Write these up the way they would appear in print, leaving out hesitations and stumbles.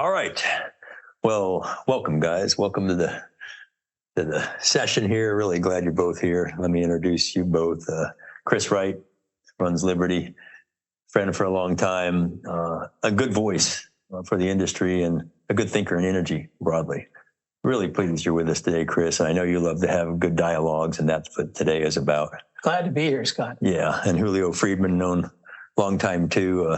All right. Well, welcome, guys. Welcome to the session here. Really glad you're both here. Let me introduce you both. Chris Wright runs Liberty, friend for a long time, a good voice for the industry, and a good thinker in energy broadly. Really pleased you're with us today, Chris. And I know you love to have good dialogues, and that's what today is about. Glad to be here, Scott. Yeah, and Julio Friedman, known long time too.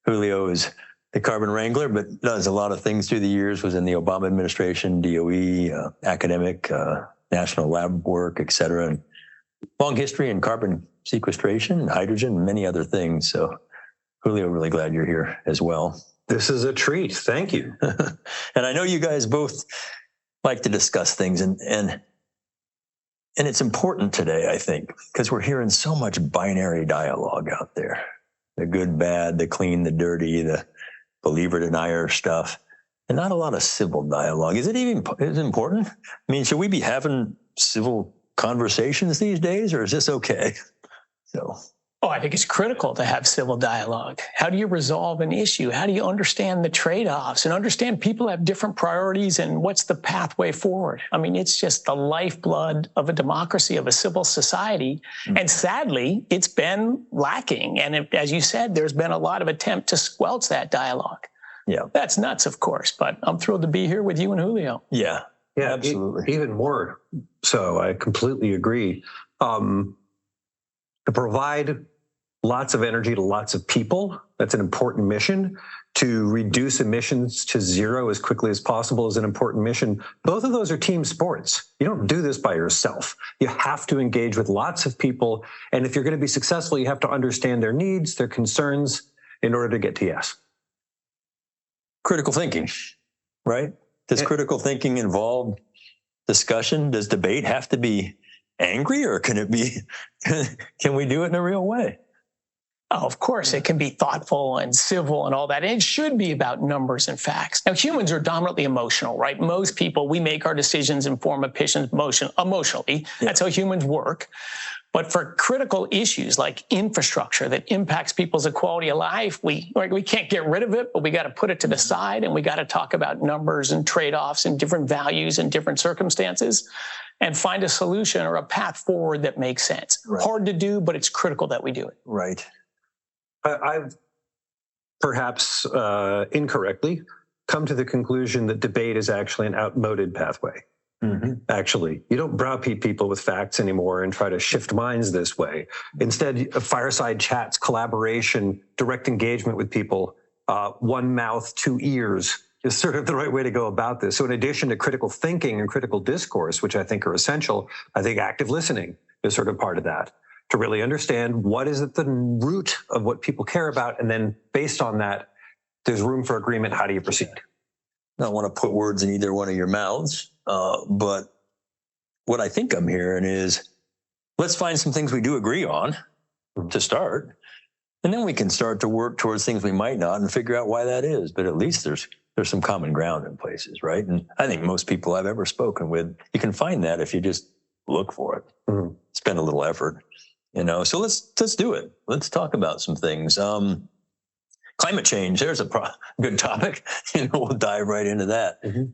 Julio is the carbon wrangler, but does a lot of things through the years, was in the Obama administration, DOE, academic, national lab work, et cetera. And long history in carbon sequestration, hydrogen, and many other things. So Julio, really glad you're here as well. This is a treat. Thank you. And I know you guys both like to discuss things, and it's important today, I think, because we're hearing so much binary dialogue out there. The good, bad, the clean, the dirty, the believer denier stuff, and not a lot of civil dialogue. Is it important? I mean, should we be having civil conversations these days, or is this okay? I think it's critical to have civil dialogue. How do you resolve an issue? How do you understand the trade-offs and understand people have different priorities and what's the pathway forward? I mean, it's just the lifeblood of a democracy, of a civil society. Mm-hmm. And sadly, it's been lacking. And as you said, there's been a lot of attempt to squelch that dialogue. Yeah. That's nuts, of course, but I'm thrilled to be here with you and Julio. Yeah, absolutely. Even more so, I completely agree. To provide lots of energy to lots of people, that's an important mission. To reduce emissions to zero as quickly as possible is an important mission. Both of those are team sports. You don't do this by yourself. You have to engage with lots of people. And if you're going to be successful, you have to understand their needs, their concerns in order to get to yes. Critical thinking, right? Does critical thinking involve discussion? Does debate have to be angry, or can we do it in a real way? Oh, of course, it can be thoughtful and civil and all that. And it should be about numbers and facts. Now, humans are dominantly emotional, right? Most people, we make our decisions and form opinions emotionally. Yeah. That's how humans work. But for critical issues like infrastructure that impacts people's quality of life, we can't get rid of it, but we got to put it to the side, and we got to talk about numbers and trade-offs and different values and different circumstances, and find a solution or a path forward that makes sense. Right. Hard to do, but it's critical that we do it. Right. I've perhaps incorrectly come to the conclusion that debate is actually an outmoded pathway. Mm-hmm. Actually, you don't browbeat people with facts anymore and try to shift minds this way. Instead, fireside chats, collaboration, direct engagement with people, one mouth, two ears is sort of the right way to go about this. So in addition to critical thinking and critical discourse, which I think are essential, I think active listening is sort of part of that, to really understand what is at the root of what people care about. And then based on that, there's room for agreement. How do you proceed? I don't want to put words in either one of your mouths, but what I think I'm hearing is, let's find some things we do agree on to start, and then we can start to work towards things we might not and figure out why that is. But at least there's some common ground in places, right? And I think most people I've ever spoken with, you can find that if you just look for it, spend a little effort, So let's do it. Let's talk about some things. Climate change, there's a good topic. We'll dive right into that. Mm-hmm.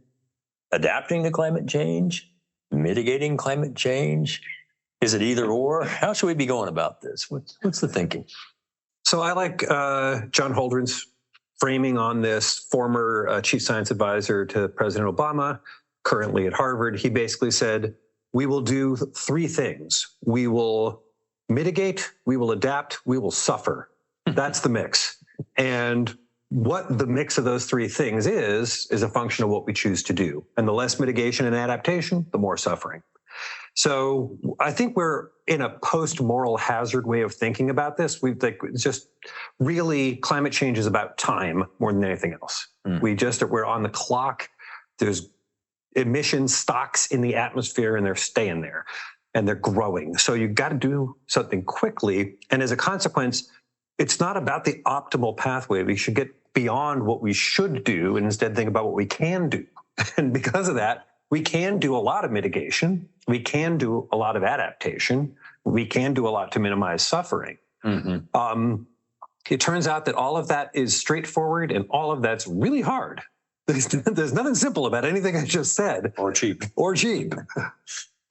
Adapting to climate change, mitigating climate change. Is it either or? How should we be going about this? What's the thinking? So I like John Holdren's framing on this, former chief science advisor to President Obama, currently at Harvard. He basically said, we will do three things. We will mitigate, we will adapt, we will suffer. That's the mix. And what the mix of those three things is a function of what we choose to do. And the less mitigation and adaptation, the more suffering. So I think we're in a post-moral hazard way of thinking about this. It's just really, climate change is about time more than anything else. We're on the clock. There's emission stocks in the atmosphere, and they're staying there and they're growing. So you've got to do something quickly. And as a consequence, it's not about the optimal pathway. We should get beyond what we should do and instead think about what we can do. And because of that, we can do a lot of mitigation. We can do a lot of adaptation. We can do a lot to minimize suffering. Mm-hmm. It turns out that all of that is straightforward and all of that's really hard. There's nothing simple about anything I just said. Or cheap. Or cheap.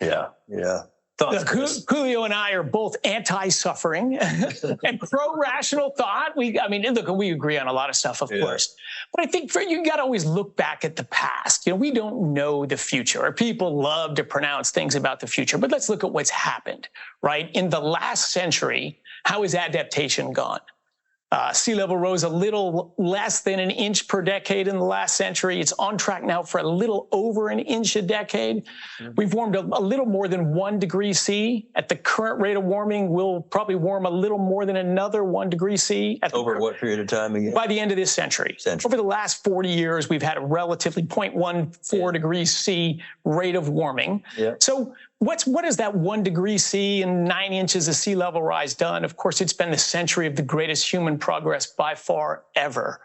Yeah, yeah. Thoughts, Look, Chris? Julio and I are both anti-suffering and pro-rational thought. I mean, look, we agree on a lot of stuff, of course. But I think you got to always look back at the past. You know, we don't know the future. Or people love to pronounce things about the future. But let's look at what's happened, right? In the last century, how has adaptation gone? Sea level rose a little less than an inch per decade in the last century. It's on track now for a little over an inch a decade. We've warmed a little more than 1 degree C. At the current rate of warming, we'll probably warm a little more than another 1 degree C. Over what period of time again? By the end of this century. Over the last 40 years, we've had a relatively 0.14 degrees C rate of warming. So what has that 1 degree C and 9 inches of sea level rise done? Of course, it's been the century of the greatest human progress by far ever.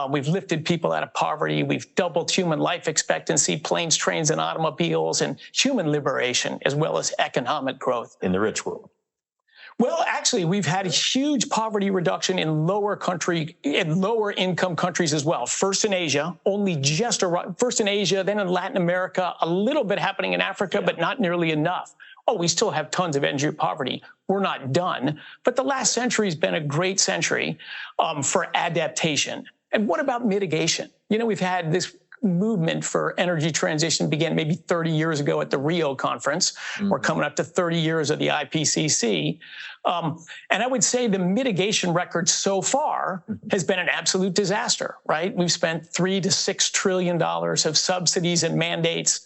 We've lifted people out of poverty. We've doubled human life expectancy, planes, trains, and automobiles, and human liberation, as well as economic growth. In the rich world. Well, actually, we've had a huge poverty reduction in lower income countries as well. First in Asia, first in Asia, then in Latin America, a little bit happening in Africa, but not nearly enough. Oh, we still have tons of energy poverty. We're not done. But the last century has been a great century for adaptation. And what about mitigation? You know, we've had this movement for energy transition began maybe 30 years ago at the Rio conference. We're coming up to 30 years of the IPCC. And I would say the mitigation record so far has been an absolute disaster, right? We've spent $3 to $6 trillion of subsidies and mandates.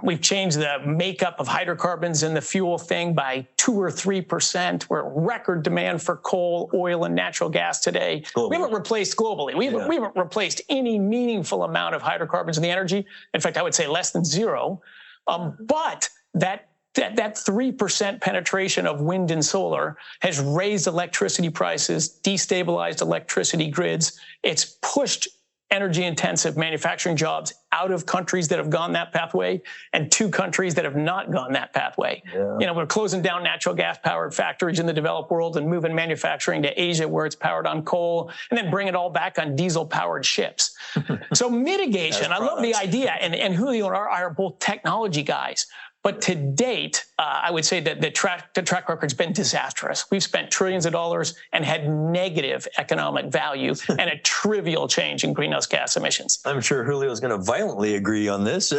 We've changed the makeup of hydrocarbons in the fuel thing by 2 or 3%. We're at record demand for coal, oil, and natural gas today. Globally. We haven't replaced globally. We haven't replaced any meaningful amount of hydrocarbons in the energy. In fact, I would say less than zero. But that 3% penetration of wind and solar has raised electricity prices, destabilized electricity grids. It's pushed energy-intensive manufacturing jobs out of countries that have gone that pathway and to countries that have not gone that pathway. You know, we're closing down natural gas-powered factories in the developed world and moving manufacturing to Asia where it's powered on coal, and then bring it all back on diesel-powered ships. So mitigation, I love the idea, and Julio and I are both technology guys. But to date, I would say that the track record's been disastrous. We've spent trillions of dollars and had negative economic value and a trivial change in greenhouse gas emissions. I'm sure Julio's going to violently agree on this.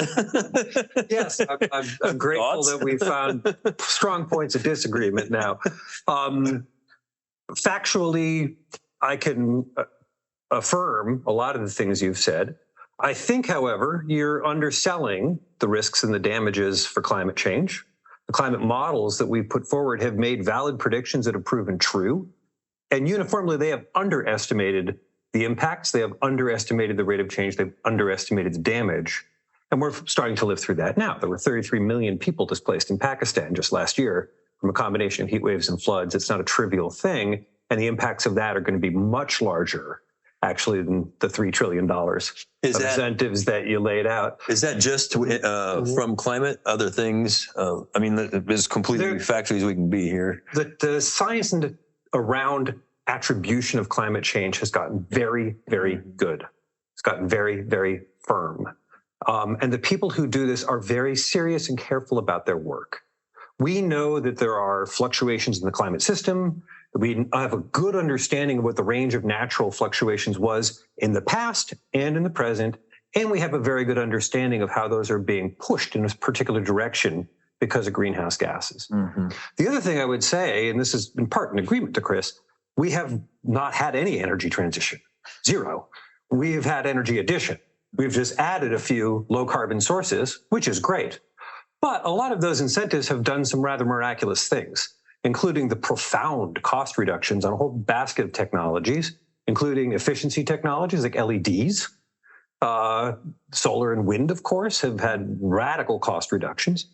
Yes, I'm grateful that we found strong points of disagreement now. Factually, I can affirm a lot of the things you've said. I think, however, you're underselling the risks and the damages for climate change. The climate models that we've put forward have made valid predictions that have proven true. And uniformly, they have underestimated the impacts. They have underestimated the rate of change. They've underestimated the damage. And we're starting to live through that now. There were 33 million people displaced in Pakistan just last year from a combination of heat waves and floods. It's not a trivial thing. And the impacts of that are going to be much larger, actually, than the $3 trillion of incentives that you laid out. Is that just from climate, other things? I mean, as completely factual as we can be here. The science around attribution of climate change has gotten very, very good. It's gotten very, very firm. And the people who do this are very serious and careful about their work. We know that there are fluctuations in the climate system. We have a good understanding of what the range of natural fluctuations was in the past and in the present, and we have a very good understanding of how those are being pushed in a particular direction because of greenhouse gases. The other thing I would say, and this is in part in agreement to Chris, we have not had any energy transition, zero. We've had energy addition. We've just added a few low carbon sources, which is great. But a lot of those incentives have done some rather miraculous things, including the profound cost reductions on a whole basket of technologies, including efficiency technologies like LEDs. Solar and wind, of course, have had radical cost reductions.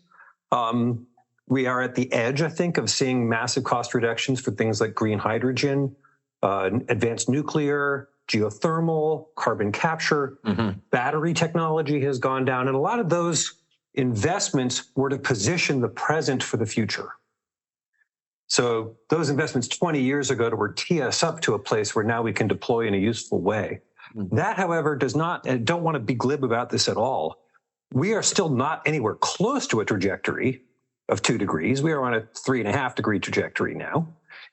We are at the edge, I think, of seeing massive cost reductions for things like green hydrogen, advanced nuclear, geothermal, carbon capture. Battery technology has gone down, and a lot of those investments were to position the present for the future. So those investments 20 years ago were tee us up to a place where now we can deploy in a useful way. That, however, does not, and don't want to be glib about this at all. We are still not anywhere close to a trajectory of 2 degrees. We are on a 3.5 degree trajectory now.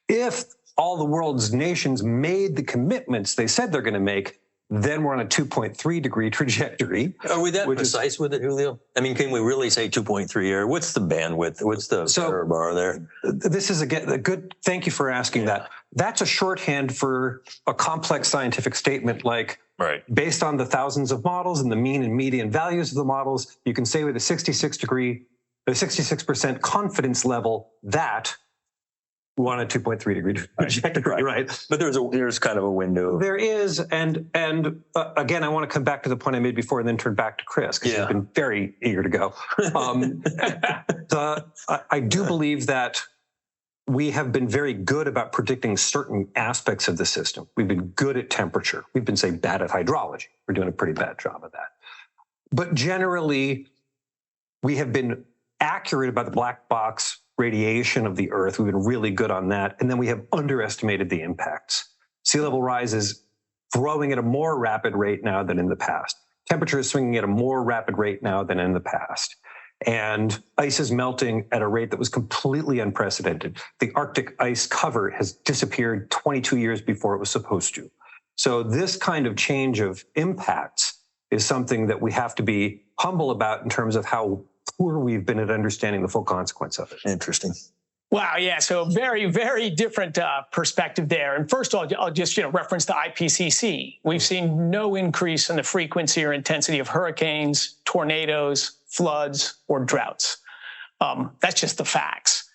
If all the world's nations made the commitments they said they're going to make, then we're on a 2.3 degree trajectory. Are we that precise with it, Julio? I mean, can we really say 2.3, or what's the bandwidth? What's the error bar there? This is, again, a good, thank you for asking that. That's a shorthand for a complex scientific statement like, based on the thousands of models and the mean and median values of the models, you can say with a 66% confidence level that we want a 2.3 degree trajectory, right? But there's kind of a window. There is, and again, I want to come back to the point I made before and then turn back to Chris, because he's been very eager to go. I do believe that we have been very good about predicting certain aspects of the system. We've been good at temperature. We've been, say, bad at hydrology. We're doing a pretty bad job of that. But generally, we have been accurate about the black box radiation of the Earth. We've been really good on that. And then we have underestimated the impacts. Sea level rise is growing at a more rapid rate now than in the past. Temperature is swinging at a more rapid rate now than in the past. And ice is melting at a rate that was completely unprecedented. The Arctic ice cover has disappeared 22 years before it was supposed to. So this kind of change of impacts is something that we have to be humble about in terms of how poor we've been at understanding the full consequence of it. Interesting. Wow, yeah, so very, very different perspective there. And first of all, I'll just reference the IPCC. We've seen no increase in the frequency or intensity of hurricanes, tornadoes, floods, or droughts. That's just the facts.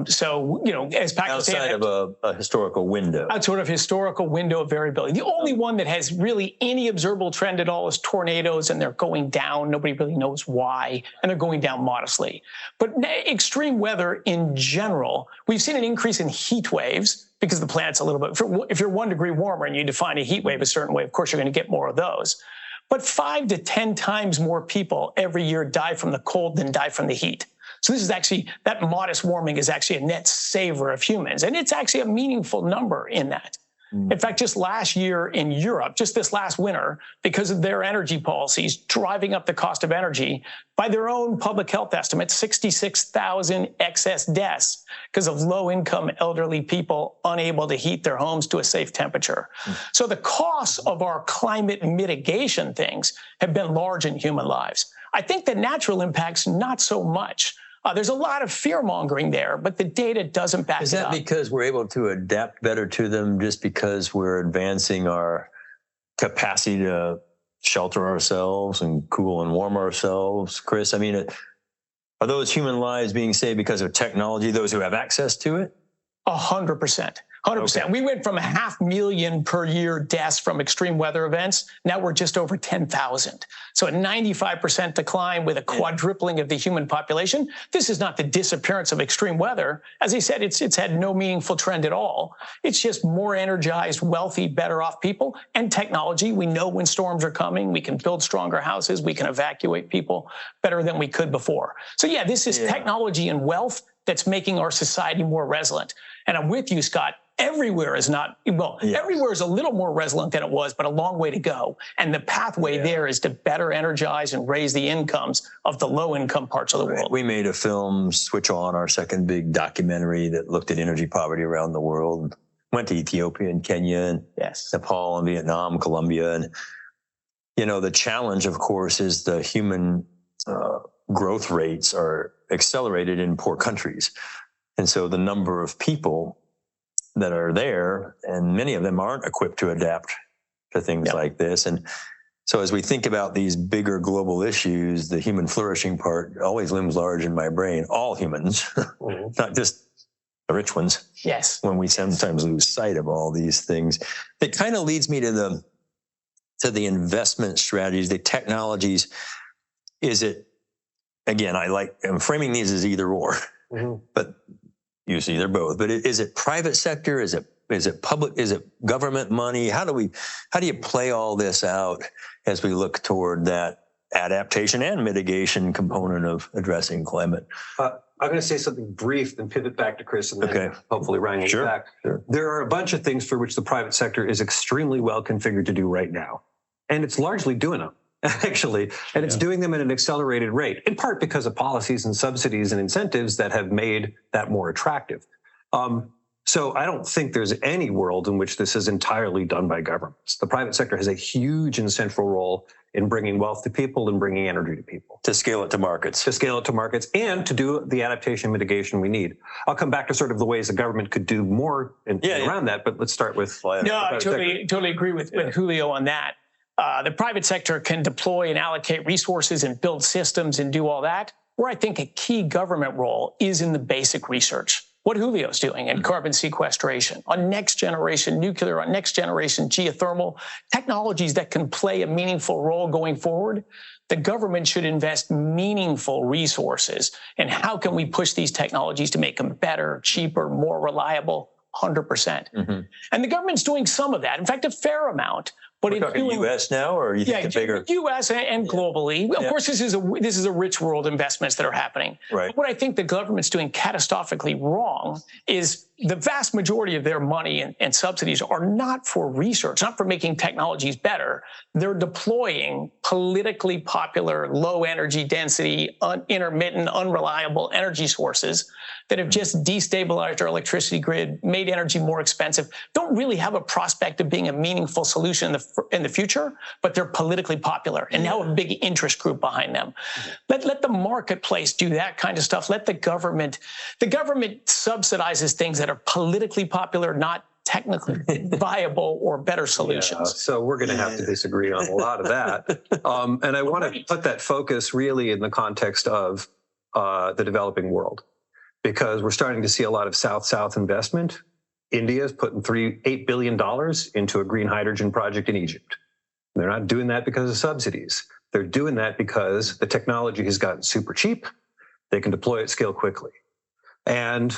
So, as Patrick outside of a historical window. A sort of historical window of variability. The only one that has really any observable trend at all is tornadoes, and they're going down. Nobody really knows why, and they're going down modestly. But extreme weather in general, we've seen an increase in heat waves because the planet's a little bit, if you're 1 degree warmer and you define a heat wave a certain way, of course you're going to get more of those. But 5 to 10 times more people every year die from the cold than die from the heat. So this is actually, that modest warming is actually a net saver of humans. And it's actually a meaningful number in that. In fact, just last year in Europe, just this last winter, because of their energy policies driving up the cost of energy, by their own public health estimates, 66,000 excess deaths because of low-income elderly people unable to heat their homes to a safe temperature. So the costs of our climate mitigation things have been large in human lives. I think the natural impacts, not so much. There's a lot of fear-mongering there, but the data doesn't back it up. Is that because we're able to adapt better to them, just because we're advancing our capacity to shelter ourselves and cool and warm ourselves? Chris, I mean, are those human lives being saved because of technology, those who have access to it? 100%. 100%. Okay. We went from 500,000 per year deaths from extreme weather events. Now we're just over 10,000. So a 95% decline with a quadrupling of the human population. This is not the disappearance of extreme weather. As I said, it's had no meaningful trend at all. It's just more energized, wealthy, better off people and technology. We know when storms are coming. We can build stronger houses. We can evacuate people better than we could before. So yeah, this is technology and wealth that's making our society more resilient. And I'm with you, Scott. Everywhere is not, everywhere is a little more resilient than it was, but a long way to go. And the pathway there is to better energize and raise the incomes of the low-income parts of the world. We made a film, Switch On, our second big documentary that looked at energy poverty around the world. Went to Ethiopia and Kenya and Nepal and Vietnam, Colombia. And, the challenge, of course, is the human growth rates are accelerated in poor countries. And so the number of people that are there, and many of them aren't equipped to adapt to things like this. And so as we think about these bigger global issues, the human flourishing part always looms large in my brain. All humans, not just the rich ones. Yes. When we sometimes lose sight of all these things. It kind of leads me to the investment strategies, the technologies. Is it, again, I'm framing these as either or, but usually they're both. But is it private sector? Is it public? Is it government money? How do you play all this out as we look toward that adaptation and mitigation component of addressing climate? I'm going to say something brief, then pivot back to Chris, and then hopefully Ryan will Sure. be back. Sure. There are a bunch of things for which the private sector is extremely well configured to do right now. And it's largely doing them, actually. And it's doing them at an accelerated rate, in part because of policies and subsidies and incentives that have made that more attractive. So I don't think there's any world in which this is entirely done by governments. The private sector has a huge and central role in bringing wealth to people and bringing energy to people. To scale it to markets. To scale it to markets and to do the adaptation mitigation we need. I'll come back to sort of the ways the government could do more around that, but let's start with... No, I totally agree with Julio on that. The private sector can deploy and allocate resources and build systems and do all that. Where I think a key government role is in the basic research. What Julio's doing in carbon sequestration, on next generation nuclear, on next generation geothermal, technologies that can play a meaningful role going forward. The government should invest meaningful resources. And how can we push these technologies to make them better, cheaper, more reliable? 100%. And the government's doing some of that. In fact, a fair amount. But we're talking U.S. now, or you think it's bigger? U.S. and globally. Of course, this is a rich world investments that are happening. Right. But what I think the government's doing catastrophically wrong is the vast majority of their money and subsidies are not for research, not for making technologies better. They're deploying politically popular, low energy density, intermittent, unreliable energy sources that have just destabilized our electricity grid, made energy more expensive, don't really have a prospect of being a meaningful solution in the future, but they're politically popular and now a big interest group behind them. Let the marketplace do that kind of stuff. Let the government subsidizes things that are politically popular, not technically viable or better solutions. So we're going to have to disagree on a lot of that. And I want to put that focus really in the context of the developing world, because we're starting to see a lot of South-South investment. India is putting $8 billion into a green hydrogen project in Egypt. They're not doing that because of subsidies. They're doing that because the technology has gotten super cheap. They can deploy at scale quickly. And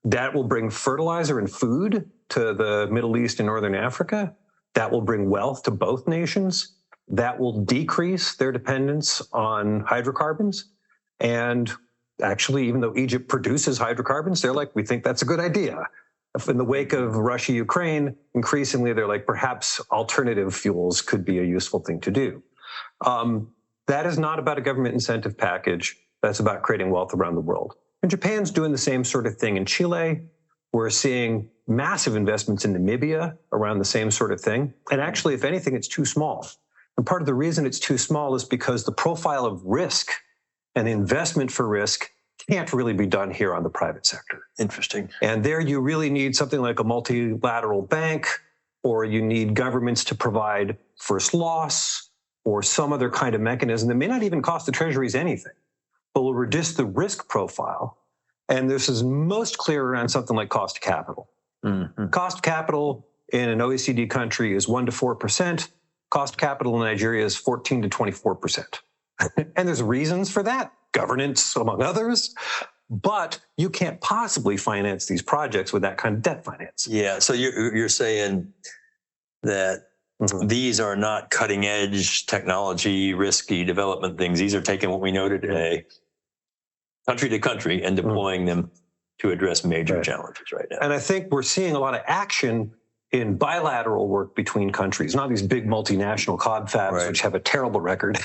that will bring fertilizer and food to the Middle East and Northern Africa. That will bring wealth to both nations. That will decrease their dependence on hydrocarbons. And actually, even though Egypt produces hydrocarbons, they're like, we think that's a good idea. In the wake of Russia, Ukraine, increasingly, they're like, perhaps alternative fuels could be a useful thing to do. That is not about a government incentive package. That's about creating wealth around the world. And Japan's doing the same sort of thing in Chile. We're seeing massive investments in Namibia around the same sort of thing. And actually, if anything, it's too small. And part of the reason it's too small is because the profile of risk and investment for risk can't really be done here on the private sector. Interesting. And there you really need something like a multilateral bank, or you need governments to provide first loss or some other kind of mechanism that may not even cost the treasuries anything, but will reduce the risk profile. And this is most clear around something like cost of capital. Cost of capital in an OECD country is 1% to 4%. Cost of capital in Nigeria is 14% to 24%. And there's reasons for that, governance among others, but you can't possibly finance these projects with that kind of debt finance. Yeah, so you're saying that these are not cutting edge technology, risky development things. These are taking what we know today, country to country, and deploying them to address major challenges right now. And I think we're seeing a lot of action in bilateral work between countries, not these big multinational cod fabs, which have a terrible record.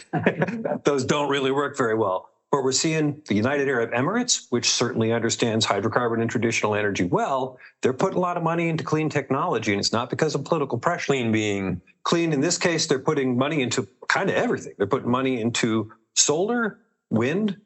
Those don't really work very well. But we're seeing the United Arab Emirates, which certainly understands hydrocarbon and traditional energy well. They're putting a lot of money into clean technology, and it's not because of political pressure. Clean being? Clean, in this case, they're putting money into kind of everything. They're putting money into solar, wind,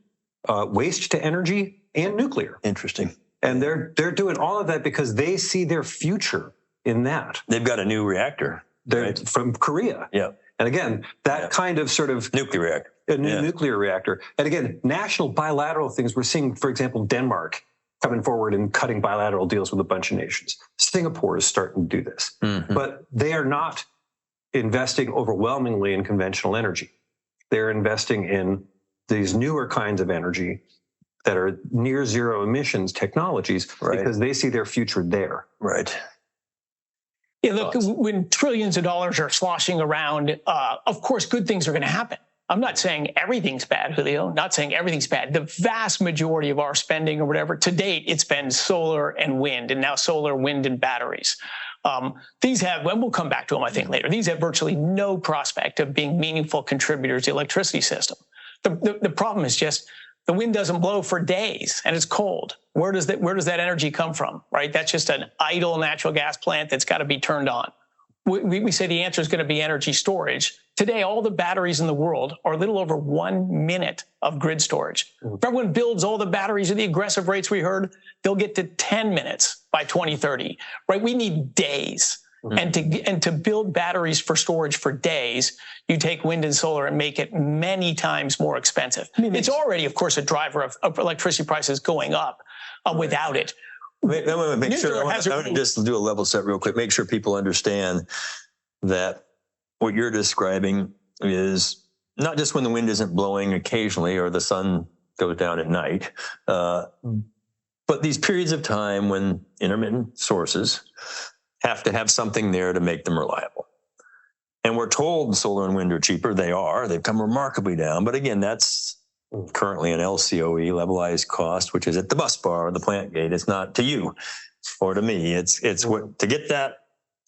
waste to energy, and nuclear. Interesting. And they're doing all of that because they see their future in that. They've got a new reactor. They're from Korea. Yeah. And again, that kind of sort of nuclear reactor. A new nuclear reactor. And again, national bilateral things. We're seeing, for example, Denmark coming forward and cutting bilateral deals with a bunch of nations. Singapore is starting to do this. But they are not investing overwhelmingly in conventional energy. They're investing in these newer kinds of energy that are near zero emissions technologies because they see their future there. Right. Yeah, look, when trillions of dollars are sloshing around, of course, good things are going to happen. I'm not saying everything's bad, Julio, not saying everything's bad. The vast majority of our spending or whatever, to date, it's been solar and wind, and now solar, wind, and batteries. These have, and we'll come back to them, I think, later, these have virtually no prospect of being meaningful contributors to the electricity system. The problem is just the wind doesn't blow for days and it's cold. Where does that energy come from, right? That's just an idle natural gas plant that's got to be turned on. We say the answer is going to be energy storage. Today, all the batteries in the world are a little over 1 minute of grid storage. If everyone builds all the batteries at the aggressive rates we heard, they'll get to 10 minutes by 2030, right? We need days. And to build batteries for storage for days, you take wind and solar and make it many times more expensive. It's already, of course, a driver of electricity prices going up without it. I want to just do a level set real quick. Make sure people understand that what you're describing is not just when the wind isn't blowing occasionally or the sun goes down at night, but these periods of time when intermittent sources have to have something there to make them reliable. And we're told solar and wind are cheaper. They are. They've come remarkably down. But again, that's currently an LCOE, levelized cost, which is at the bus bar or the plant gate. It's not to you or to me. It's what to get that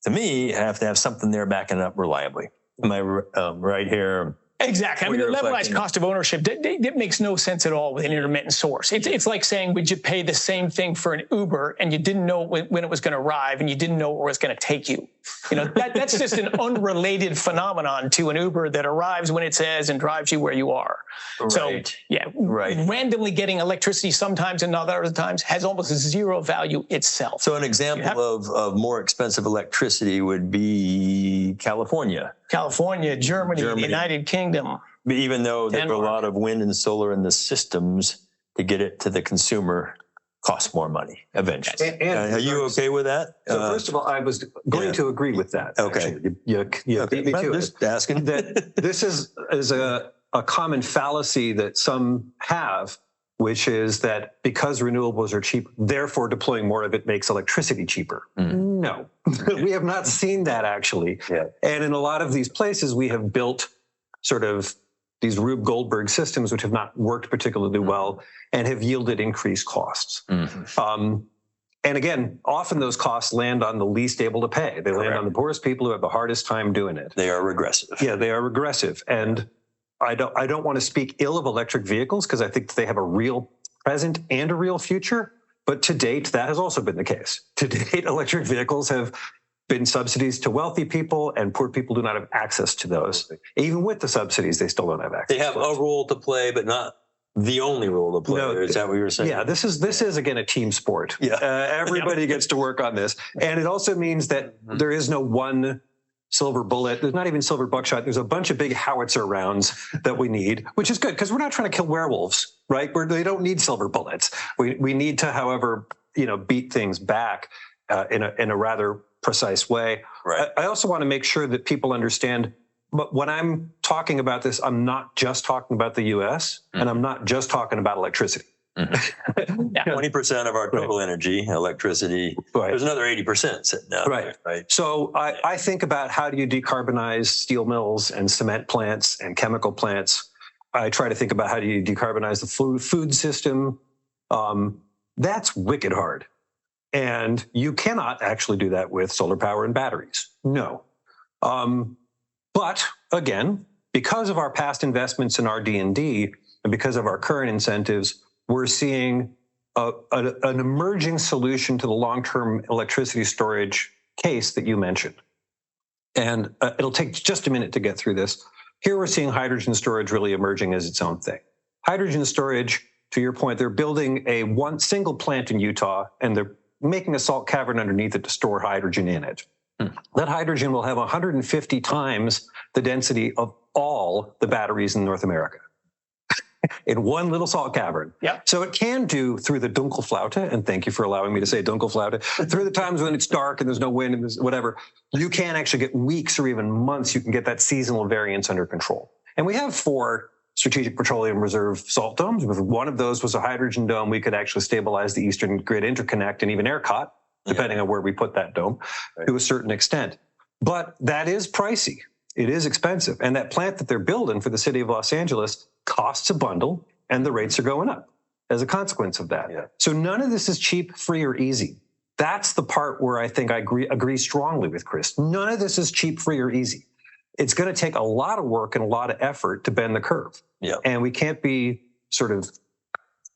to me, I have to have something there backing it up reliably. Am I right here? Exactly. I mean, the levelized cost of ownership, that makes no sense at all with an intermittent source. It's like saying, would you pay the same thing for an Uber and you didn't know when it was going to arrive and you didn't know where it was going to take you? You know, that's just an unrelated phenomenon to an Uber that arrives when it says and drives you where you are. Right. So, yeah, randomly getting electricity sometimes and not other times has almost zero value itself. So an example of more expensive electricity would be California. Germany, the United Kingdom. Even though there are a lot of wind and solar in the systems, to get it to the consumer costs more money eventually. And are you okay with that? So first of all, I was going to agree with that. Okay. You beat me to just asking. That this is a common fallacy that some have, which is that because renewables are cheap, therefore deploying more of it makes electricity cheaper. No, we have not seen that actually. Yeah. And in a lot of these places, we have built sort of these Rube Goldberg systems, which have not worked particularly well and have yielded increased costs. And again, often those costs land on the least able to pay. They land on the poorest people who have the hardest time doing it. They are regressive. Yeah, they are regressive. And I don't want to speak ill of electric vehicles because I think they have a real present and a real future. But to date, that has also been the case. To date, electric vehicles have been subsidies to wealthy people, and poor people do not have access to those. Even with the subsidies, they still don't have access. They have a role to play, but not the only role to play. No, is that what you were saying? Yeah, this is again a team sport. Yeah, everybody gets to work on this, and it also means that there is no one silver bullet. There's not even silver buckshot. There's a bunch of big howitzer rounds that we need, which is good because we're not trying to kill werewolves, right? They don't need silver bullets. We need to, however, beat things back in a rather precise way. Right. I also want to make sure that people understand, but when I'm talking about this, I'm not just talking about the U.S. and I'm not just talking about electricity. 20% of our total energy, electricity. Right. There's another 80% sitting out there. Right. So I think about how do you decarbonize steel mills and cement plants and chemical plants. I try to think about how do you decarbonize the food system. That's wicked hard. And you cannot actually do that with solar power and batteries. No. But again, because of our past investments in RD&D and because of our current incentives, we're seeing an emerging solution to the long-term electricity storage case that you mentioned. And it'll take just a minute to get through this. Here we're seeing hydrogen storage really emerging as its own thing. Hydrogen storage, to your point, they're building one single plant in Utah, and they're making a salt cavern underneath it to store hydrogen in it. That hydrogen will have 150 times the density of all the batteries in North America in one little salt cavern. Yeah. So it can do through the Dunkelflaute, and thank you for allowing me to say Dunkelflaute, through the times when it's dark and there's no wind and there's whatever, you can actually get weeks or even months, you can get that seasonal variance under control. And we have 4 Strategic Petroleum Reserve salt domes. If one of those was a hydrogen dome, we could actually stabilize the Eastern Grid Interconnect and even ERCOT, depending on where we put that dome, to a certain extent. But that is pricey. It is expensive. And that plant that they're building for the city of Los Angeles costs a bundle, and the rates are going up as a consequence of that. Yeah. So none of this is cheap, free, or easy. That's the part where I think I agree strongly with Chris. None of this is cheap, free, or easy. It's going to take a lot of work and a lot of effort to bend the curve. Yeah. And we can't be sort of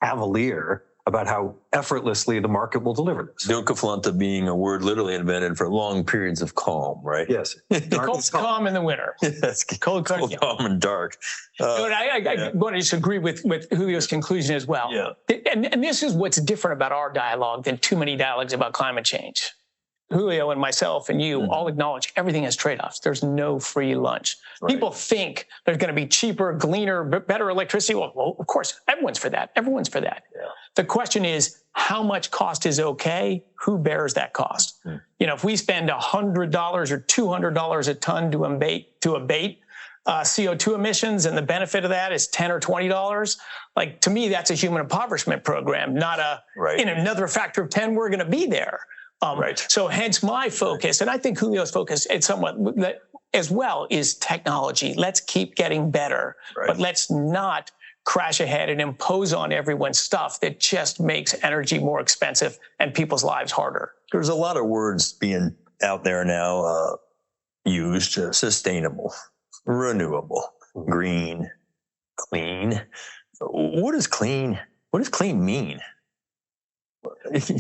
cavalier about how effortlessly the market will deliver this. Vilkeflanta being a word literally invented for long periods of calm, right? Yes. Cold, calm in the winter. Yes. Cold, Cold, calm, and dark. I want to disagree with Julio's conclusion as well. Yeah. And this is what's different about our dialogue than too many dialogues about climate change. Julio and myself and you all acknowledge everything has trade-offs. There's no free lunch. Right. People think there's going to be cheaper, cleaner, better electricity. Well, of course, everyone's for that. Everyone's for that. Yeah. The question is, how much cost is okay? Who bears that cost? You know, if we spend $100 or $200 a ton to abate CO2 emissions, and the benefit of that is $10 or $20, like, to me, that's a human impoverishment program, not a, in another factor of 10, we're going to be there. So hence my focus, and I think Julio's focus, it's somewhat as well, is technology. Let's keep getting better, but let's not crash ahead and impose on everyone stuff that just makes energy more expensive and people's lives harder. There's a lot of words being out there now used: sustainable, renewable, green, clean. What does clean mean?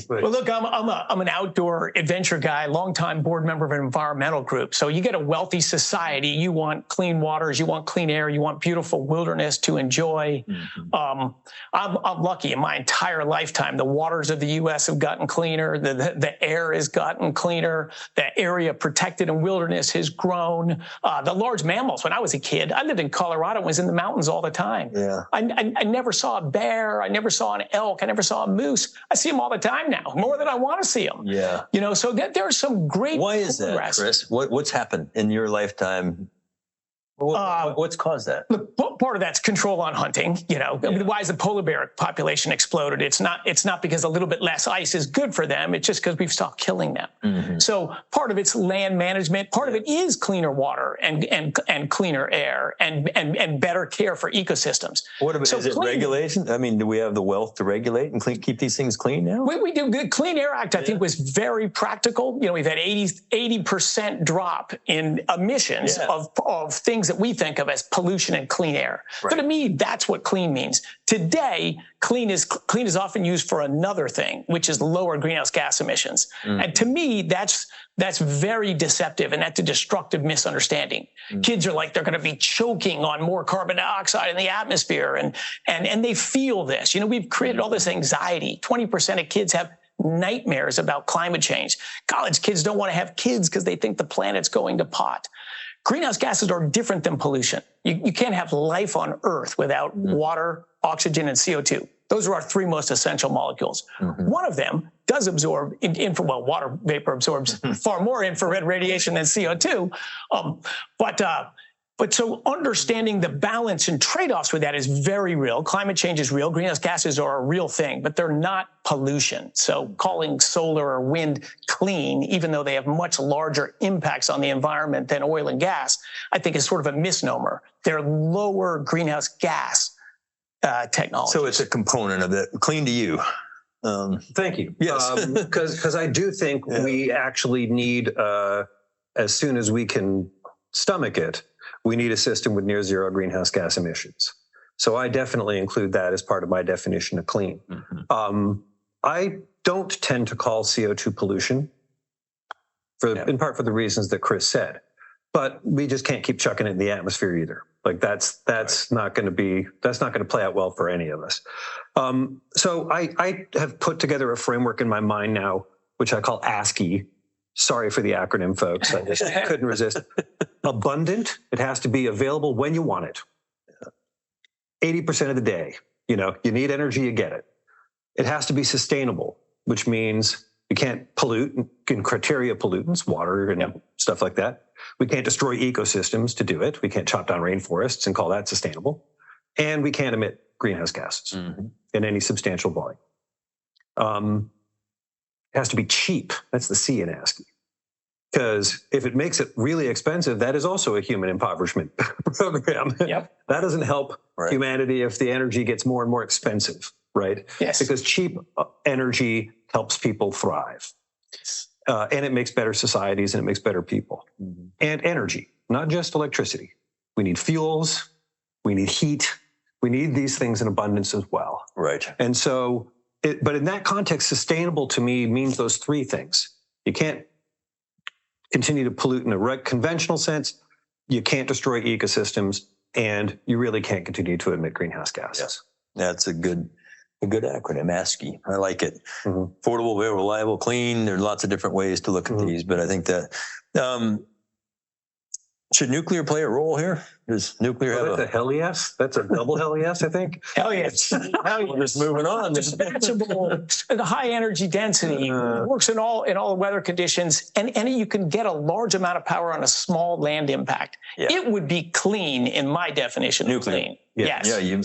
Well, look, I'm an outdoor adventure guy, longtime board member of an environmental group. So you get a wealthy society. You want clean waters, you want clean air, you want beautiful wilderness to enjoy. I'm lucky. In my entire lifetime, the waters of the U.S. have gotten cleaner. The air has gotten cleaner. The area protected in wilderness has grown. The large mammals. When I was a kid, I lived in Colorado and was in the mountains all the time. Yeah. I never saw a bear. I never saw an elk. I never saw a moose. I see them all the time now, more than I want to see them. Yeah. You know, so there are some great. Why is that, Chris? What's happened in your lifetime? What's caused that? Look, part of that's control on hunting. You know, I mean, why has the polar bear population exploded? It's not because a little bit less ice is good for them. It's just because we've stopped killing them. So part of it's land management. Part of it is cleaner water and cleaner air and better care for ecosystems. What about, is it regulation? I mean, do we have the wealth to regulate and keep these things clean now? We do. The Clean Air Act, I think, was very practical. You know, we've had 80% drop in emissions of things that we think of as pollution and clean air. So to me, that's what clean means. Today, clean is often used for another thing, which is lower greenhouse gas emissions. And to me, that's very deceptive, and that's a destructive misunderstanding. Kids are like, they're going to be choking on more carbon dioxide in the atmosphere, and they feel this. You know, we've created all this anxiety. 20% of kids have nightmares about climate change. College kids don't want to have kids because they think the planet's going to pot. Greenhouse gases are different than pollution. You can't have life on Earth without water, oxygen, and CO2. Those are our three most essential molecules. One of them does absorb water vapor absorbs far more infrared radiation than CO2. But so understanding the balance and trade-offs with that is very real. Climate change is real. Greenhouse gases are a real thing, but they're not pollution. So calling solar or wind clean, even though they have much larger impacts on the environment than oil and gas, I think is sort of a misnomer. They're lower greenhouse gas technology. So it's a component of it. Clean to you. Thank you. Yes. Because I do think we actually need, as soon as we can stomach it, we need a system with near zero greenhouse gas emissions. So I definitely include that as part of my definition of clean. I don't tend to call CO2 pollution, in part for the reasons that Chris said. But we just can't keep chucking it in the atmosphere either. Like that's not going to play out well for any of us. So I have put together a framework in my mind now, which I call ASCII. Sorry for the acronym, folks. I just couldn't resist. Abundant. It has to be available when you want it. 80% of the day. You know, you need energy, you get it. It has to be sustainable, which means you can't pollute in criteria pollutants, water and stuff like that. We can't destroy ecosystems to do it. We can't chop down rainforests and call that sustainable. And we can't emit greenhouse gases in any substantial volume. It has to be cheap. That's the C in ASCII. Because if it makes it really expensive, that is also a human impoverishment program. Yep. That doesn't help humanity if the energy gets more and more expensive, right? Yes. Because cheap energy helps people thrive. And it makes better societies and it makes better people. And energy, not just electricity. We need fuels, we need heat, we need these things in abundance as well. Right. And so, but in that context, sustainable to me means those three things. You can't continue to pollute in a conventional sense, you can't destroy ecosystems, and you really can't continue to emit greenhouse gases. Yes. That's a good acronym, ASCII. I like it. Affordable, reliable, clean. There's lots of different ways to look at these, but I think that should nuclear play a role here? Does nuclear have a hell yes? That's a double hell yes, I think. Hell yes. We're just moving on. Dispatchable, high energy density, works in all weather conditions, and you can get a large amount of power on a small land impact. Yeah. It would be clean in my definition of clean. Yeah. Yes. Yeah,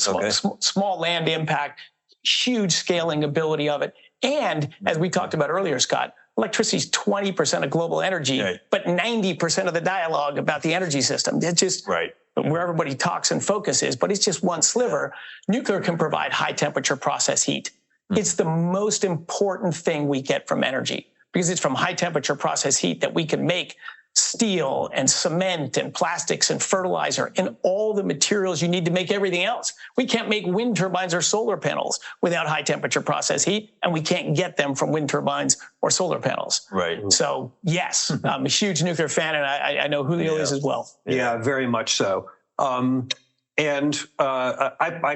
Small land impact, huge scaling ability of it. And as we talked about earlier, Scott, electricity is 20% of global energy, but 90% of the dialogue about the energy system. It's just where everybody talks and focuses, but it's just one sliver. Nuclear can provide high temperature process heat. It's the most important thing we get from energy because it's from high temperature process heat that we can make steel and cement and plastics and fertilizer and all the materials you need to make everything else. We can't make wind turbines or solar panels without high temperature process heat, and we can't get them from wind turbines or solar panels. Right. So yes, I'm a huge nuclear fan, and I know Julio is as well. Yeah, very much so. I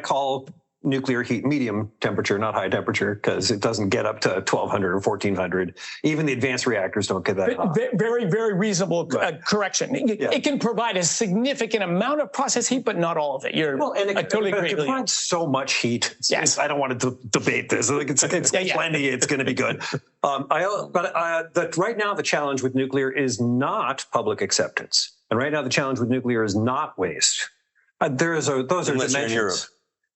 call nuclear heat medium temperature, not high temperature, because it doesn't get up to 1200 or 1400. Even the advanced reactors don't get that hot. Very, very reasonable correction. It can provide a significant amount of process heat, but not all of it. I totally agree. It provides so much heat. Yes. I don't want to debate this. It's plenty. It's going to be good. But right now, the challenge with nuclear is not public acceptance. And right now, the challenge with nuclear is not waste. Those are Unless dimensions. you're in Europe.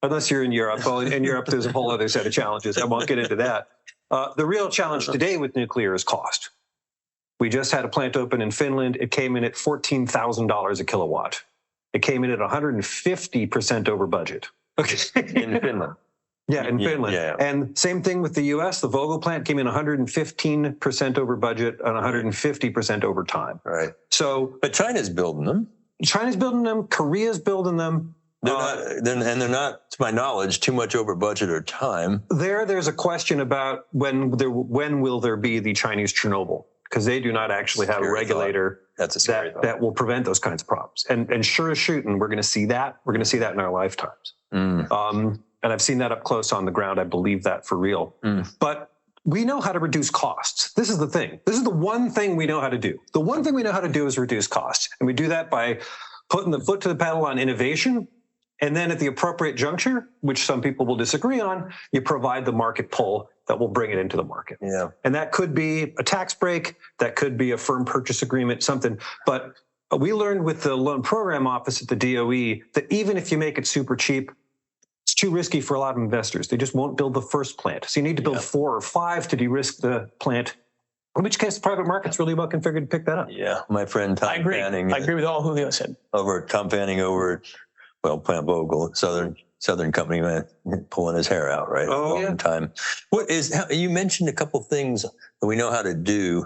Unless you're in Europe. Well, in Europe, there's a whole other set of challenges. I won't get into that. The real challenge today with nuclear is cost. We just had a plant open in Finland. It came in at $14,000 a kilowatt. It came in at 150% over budget. Okay. In Finland. Yeah, in Finland. Yeah. And same thing with the U.S. The Vogtle plant came in 115% over budget and 150% over time. Right. So, but China's building them. China's building them. Korea's building them. They're not, to my knowledge, too much over budget or time. There's a question about when will there be the Chinese Chernobyl, because they do not actually have a regulator that will prevent those kinds of problems. And sure as shooting, we're going to see that. We're going to see that in our lifetimes. And I've seen that up close on the ground. I believe that for real. But we know how to reduce costs. This is the thing. This is the one thing we know how to do. The one thing we know how to do is reduce costs. And we do that by putting the foot to the pedal on innovation. And then at the appropriate juncture, which some people will disagree on, you provide the market pull that will bring it into the market. Yeah. And that could be a tax break, that could be a firm purchase agreement, something. But we learned with the loan program office at the DOE that even if you make it super cheap, it's too risky for a lot of investors. They just won't build the first plant. So you need to build 4 or 5 to de-risk the plant, in which case the private market's really well configured to pick that up. Yeah, my friend Tom Fanning. I agree with all Julio said. Tom Fanning over Plant Vogtle, Southern company, man, pulling his hair out, right? Long time. You mentioned a couple things that we know how to do.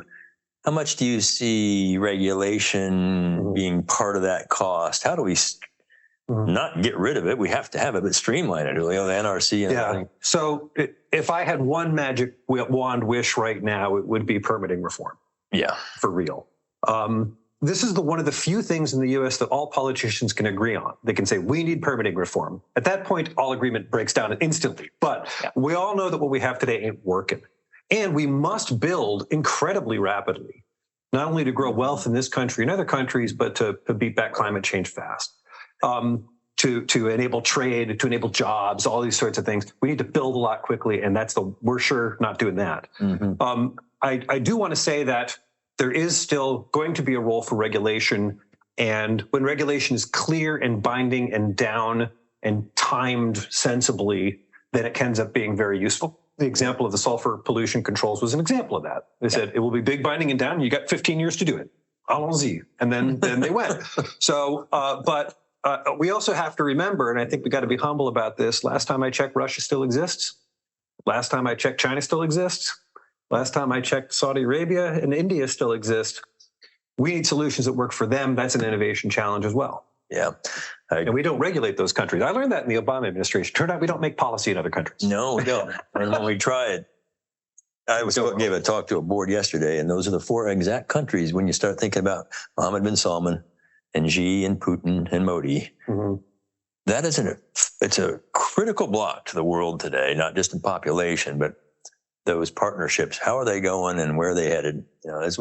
How much do you see regulation being part of that cost? How do we not get rid of it? We have to have it, but streamline it, really, the NRC and everything. So if I had one magic wand wish right now, it would be permitting reform. Yeah. For real. This is one of the few things in the U.S. that all politicians can agree on. They can say, we need permitting reform. At that point, all agreement breaks down instantly. But we all know that what we have today ain't working. And we must build incredibly rapidly, not only to grow wealth in this country and other countries, but to beat back climate change fast, to enable trade, to enable jobs, all these sorts of things. We need to build a lot quickly, and we're sure not doing that. I do want to say that there is still going to be a role for regulation. And when regulation is clear and binding and down and timed sensibly, then it ends up being very useful. The example of the sulfur pollution controls was an example of that. They said it will be big, binding, and down. You got 15 years to do it. Allons-y. And then they went. So, but we also have to remember, and I think we got to be humble about this. Last time I checked, Russia still exists. Last time I checked, China still exists. Last time I checked, Saudi Arabia and India still exist. We need solutions that work for them. That's an innovation challenge as well. Yeah. And we don't regulate those countries. I learned that in the Obama administration. Turned out we don't make policy in other countries. No, we don't. And when we try it, gave a talk to a board yesterday, and those are the 4 exact countries when you start thinking about Mohammed bin Salman and Xi and Putin and Modi. Mm-hmm. That is it's a critical block to the world today, not just in population, but those partnerships. How are they going and where are they headed? You know, that's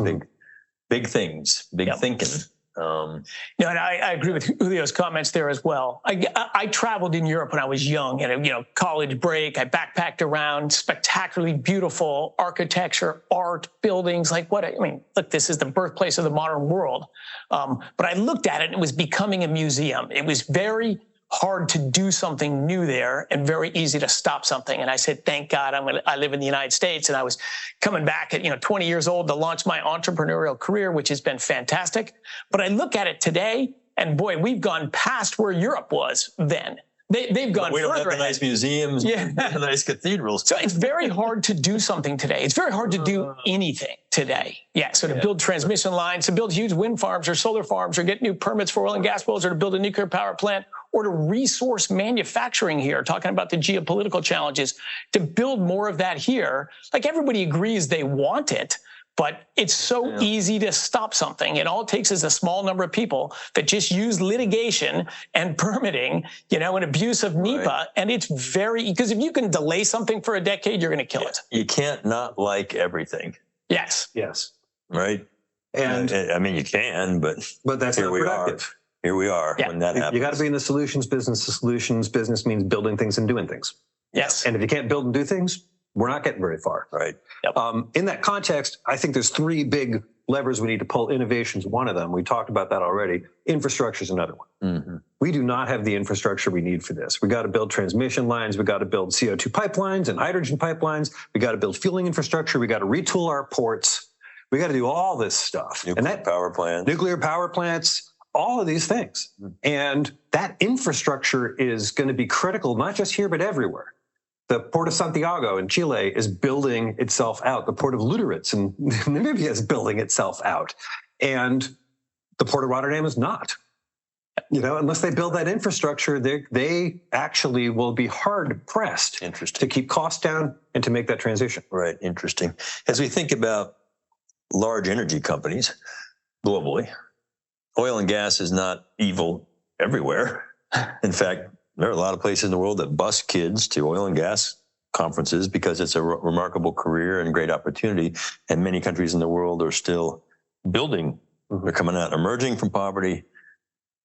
big things, big thinking. And I agree with Julio's comments there as well. I traveled in Europe when I was young, at college break. I backpacked around, spectacularly beautiful architecture, art, buildings. Look, this is the birthplace of the modern world. But I looked at it and it was becoming a museum. It was very hard to do something new there and very easy to stop something. And I said, thank God I live in the United States. And I was coming back at 20 years old to launch my entrepreneurial career, which has been fantastic. But I look at it today and boy, we've gone past where Europe was then. They've gone further. We don't have the nice museums, the nice cathedrals. So it's very hard to do something today. It's very hard to do anything today. So to build transmission lines, to build huge wind farms or solar farms or get new permits for oil and gas wells or to build a nuclear power plant or to resource manufacturing here, talking about the geopolitical challenges, to build more of that here. Like everybody agrees they want it, but it's so easy to stop something. And all it takes is a small number of people that just use litigation and permitting, and abuse of NEPA. Right. And it's because if you can delay something for a decade, you're going to kill it. You can't not like everything. Yes. Right. And you can, but that's not productive. Here we are when that happens. You got to be in the solutions business. The solutions business means building things and doing things. Yes. And if you can't build and do things, we're not getting very far. Right. Yep. In that context, I think there's 3 big levers we need to pull. Innovation's one of them. We talked about that already. Infrastructure's another one. Mm-hmm. We do not have the infrastructure we need for this. We got to build transmission lines. We got to build CO2 pipelines and hydrogen pipelines. We got to build fueling infrastructure. We got to retool our ports. We got to do all this stuff. Nuclear power plants, all of these things. Mm-hmm. And that infrastructure is going to be critical, not just here, but everywhere. The Port of Santiago in Chile is building itself out. The Port of Luderitz in Namibia is building itself out. And the Port of Rotterdam is not. Unless they build that infrastructure, they actually will be hard pressed to keep costs down and to make that transition. Right. Interesting. As we think about large energy companies globally, oil and gas is not evil everywhere. In fact, there are a lot of places in the world that bus kids to oil and gas conferences because it's a remarkable career and great opportunity. And many countries in the world are still building. Mm-hmm. They're coming out, emerging from poverty.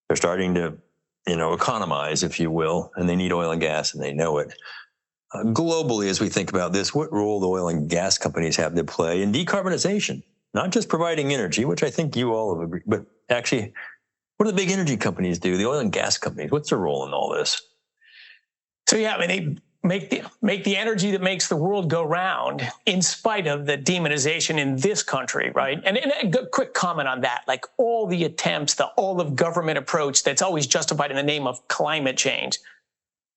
They're starting to, economize, if you will, and they need oil and gas and they know it. Globally, as we think about this, what role the oil and gas companies have to play in decarbonization? Not just providing energy, which I think you all have agreed, but actually, what do the big energy companies do? The oil and gas companies, what's their role in all this? So they make the energy that makes the world go round in spite of the demonization in this country, right? And a quick comment on that, like all the attempts, the all-of-government approach that's always justified in the name of climate change.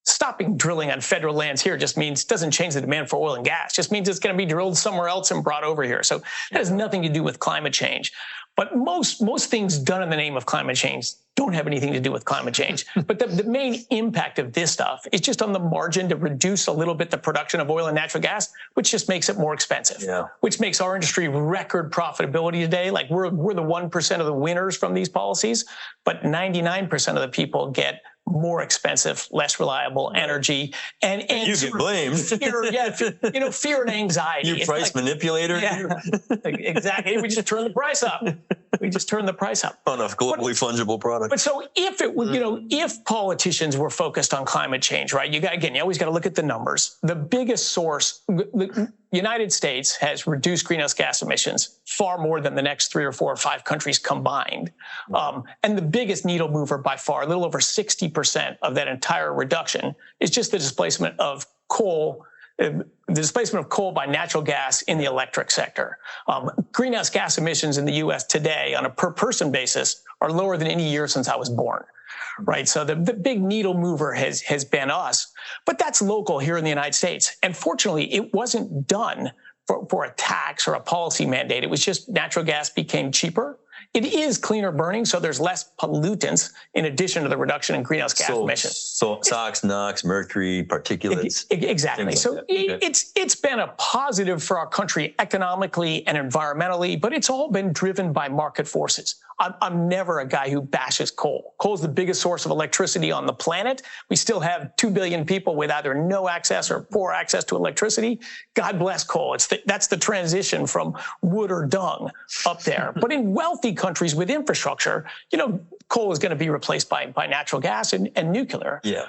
Stopping drilling on federal lands here doesn't change the demand for oil and gas. Just means it's going to be drilled somewhere else and brought over here. So that has nothing to do with climate change. But most things done in the name of climate change don't have anything to do with climate change. But the main impact of this stuff is just on the margin to reduce a little bit the production of oil and natural gas, which just makes it more expensive, which makes our industry record profitability today. Like we're the 1% of the winners from these policies, but 99% of the people get more expensive, less reliable energy, and you get blamed. Fear and anxiety. You price manipulator. Yeah, exactly. We just turn the price up. On a globally fungible product. But so if it was, if politicians were focused on climate change, right? You always got to look at the numbers. The biggest source, the United States has reduced greenhouse gas emissions far more than the next 3 or 4 or 5 countries combined. And the biggest needle mover by far, a little over 60% of that entire reduction is just the displacement of coal, the displacement of coal by natural gas in the electric sector. Greenhouse gas emissions in the U.S. today on a per person basis are lower than any year since I was born. Right. So the big needle mover has been us, but that's local here in the United States. And fortunately, it wasn't done for a tax or a policy mandate. It was just natural gas became cheaper. It is cleaner burning, so there's less pollutants in addition to the reduction in greenhouse gas emissions. So SOx, NOx, mercury, particulates. Exactly. So like it's been a positive for our country economically and environmentally, but it's all been driven by market forces. I'm never a guy who bashes coal. Coal is the biggest source of electricity on the planet. We still have 2 billion people with either no access or poor access to electricity. God bless coal. That's the transition from wood or dung up there. But in wealthy countries with infrastructure, coal is going to be replaced by natural gas and nuclear. Yeah.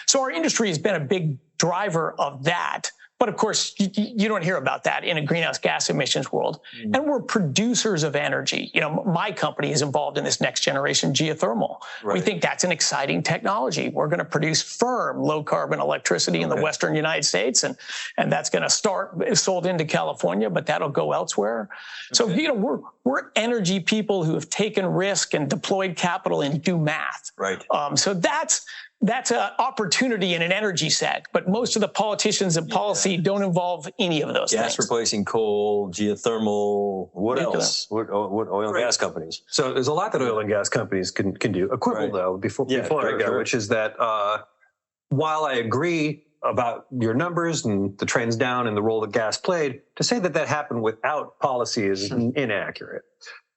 So our industry has been a big driver of that. But of course, you don't hear about that in a greenhouse gas emissions world. And we're producers of energy. My company is involved in this next generation geothermal. Right. We think that's an exciting technology. We're going to produce firm, low carbon electricity in the Western United States. And that's going to start sold into California, but that'll go elsewhere. So, we're energy people who have taken risk and deployed capital and do math. Right. So that's an opportunity in an energy set, but most of the politicians and policy don't involve any of those gas things. Replacing coal, geothermal, what else? What oil and gas companies? So there's a lot that oil and gas companies can do. A quibble, though, before I go, which is that while I agree about your numbers and the trends down and the role that gas played, to say that happened without policy is inaccurate.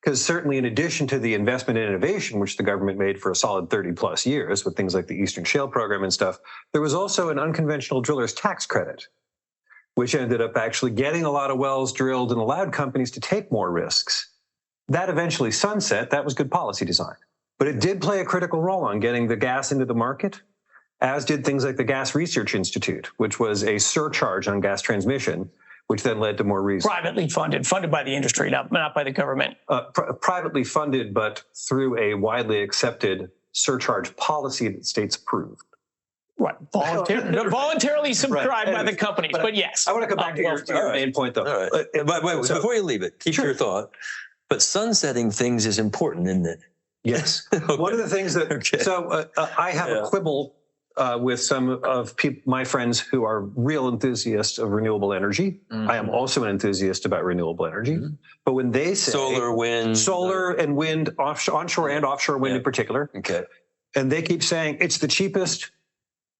Because certainly in addition to the investment in innovation, which the government made for a solid 30 plus years with things like the Eastern Shale program and stuff, there was also an unconventional driller's tax credit, which ended up actually getting a lot of wells drilled and allowed companies to take more risks. That eventually sunset. That was good policy design. But it did play a critical role on getting the gas into the market, as did things like the Gas Research Institute, which was a surcharge on gas transmission, which then led to more reasons. Privately funded by the industry, not by the government. Privately funded, but through a widely accepted surcharge policy that states approved. Right, voluntarily subscribed by the companies, but yes. I want to come back to your main point, though. All right. But before you leave it, keep your thought. But sunsetting things is important, isn't it? Yes. One of the things that, I have a quibble with some of my friends who are real enthusiasts of renewable energy. I am also an enthusiast about renewable energy. But when they say solar and wind, onshore and offshore wind in particular, and they keep saying it's the cheapest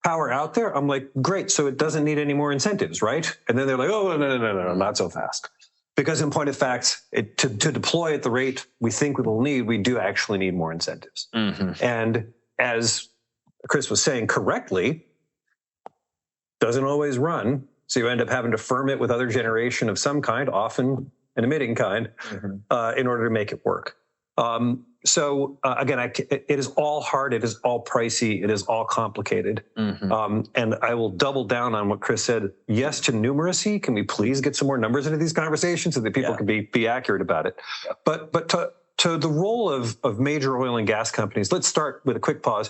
power out there, I'm like, great, so it doesn't need any more incentives, right? And then they're like, oh, no, not so fast. Because in point of fact, to deploy at the rate we think we will need, we do actually need more incentives. And as Chris was saying correctly, doesn't always run. So you end up having to firm it with other generation of some kind, often an emitting kind, in order to make it work. Again, it is all hard. It is all pricey. It is all complicated. And I will double down on what Chris said. Yes to numeracy. Can we please get some more numbers into these conversations so that people can be accurate about it? But to the role of major oil and gas companies, let's start with a quick pause.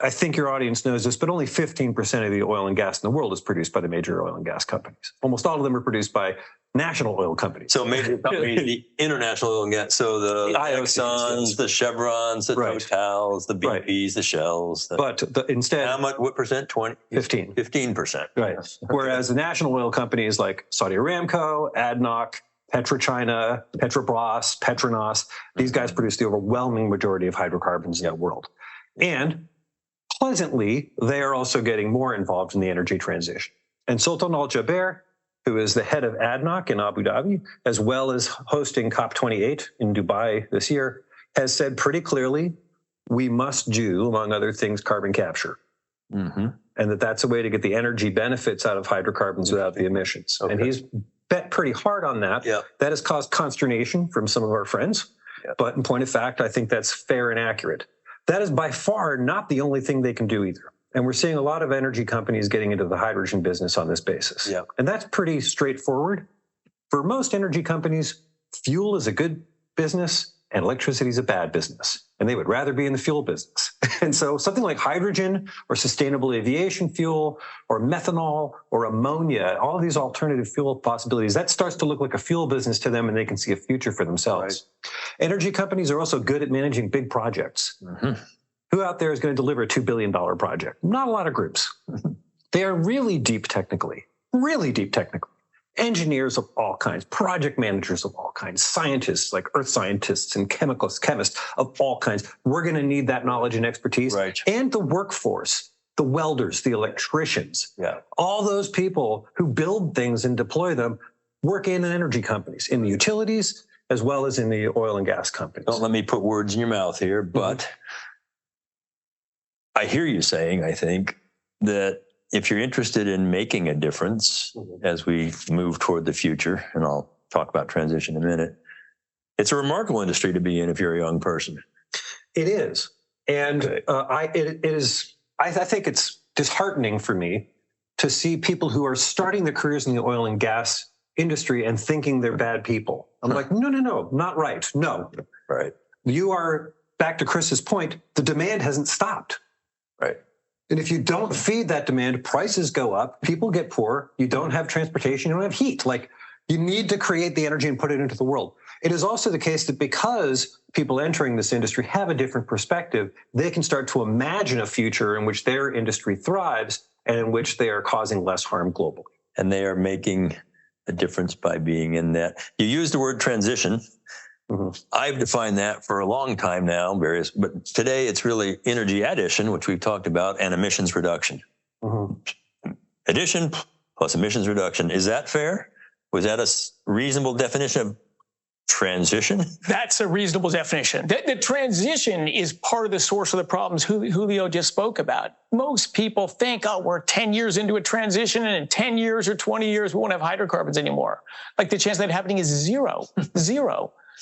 I think your audience knows this, but only 15% of the oil and gas in the world is produced by the major oil and gas companies. Almost all of them are produced by national oil companies. So major companies, the international oil and gas, so the Exxons, the Chevrons, the Totals, the BPs, the Shells. But instead... How much, what percent? 15. 15%. Right. Whereas the national oil companies like Saudi Aramco, ADNOC, PetroChina, Petrobras, Petronas, these guys produce the overwhelming majority of hydrocarbons in the world. And pleasantly, they are also getting more involved in the energy transition. And Sultan Al Jaber, who is the head of ADNOC in Abu Dhabi, as well as hosting COP28 in Dubai this year, has said pretty clearly, we must do, among other things, carbon capture. And that's a way to get the energy benefits out of hydrocarbons without the emissions. And he's bet pretty hard on that. That has caused consternation from some of our friends. But in point of fact, I think that's fair and accurate. That is by far not the only thing they can do either. And we're seeing a lot of energy companies getting into the hydrogen business on this basis. And that's pretty straightforward. For most energy companies, fuel is a good business. and electricity is a bad business, and they would rather be in the fuel business. And so something like hydrogen or sustainable aviation fuel or methanol or ammonia, all of these alternative fuel possibilities, that starts to look like a fuel business to them, and they can see a future for themselves. Right. Energy companies are also good at managing big projects. Who out there is going to deliver a $2 billion project? Not a lot of groups. They are really deep technically. Engineers of all kinds, project managers of all kinds, scientists like earth scientists and chemists of all kinds. We're going to need that knowledge and expertise. Right. And the workforce, the welders, the electricians, all those people who build things and deploy them work in energy companies, in the utilities, as well as in the oil and gas companies. Don't let me put words in your mouth here, but I hear you saying, I think, that if you're interested in making a difference as we move toward the future, and I'll talk about transition in a minute, it's a remarkable industry to be in if you're a young person. It is. And I think it's disheartening for me to see people who are starting their careers in the oil and gas industry and thinking they're bad people. I'm like, no, not right. No. Right. You are, back to Chris's point, the demand hasn't stopped. Right. And if you don't feed that demand, prices go up, people get poor, you don't have transportation, you don't have heat. Like, you need to create the energy and put it into the world. It is also the case that because people entering this industry have a different perspective, they can start to imagine a future in which their industry thrives and in which they are causing less harm globally. And they are making a difference by being in that. You used the word transition. I've defined that for a long time now, but today it's really energy addition, which we've talked about, and emissions reduction. Addition plus emissions reduction. Is that fair? Was that a reasonable definition of transition? That's a reasonable definition. The transition is part of the source of the problems Julio just spoke about. Most people think, oh, we're 10 years into a transition, and in 10 years or 20 years, we won't have hydrocarbons anymore. Like, the chance of that happening is zero.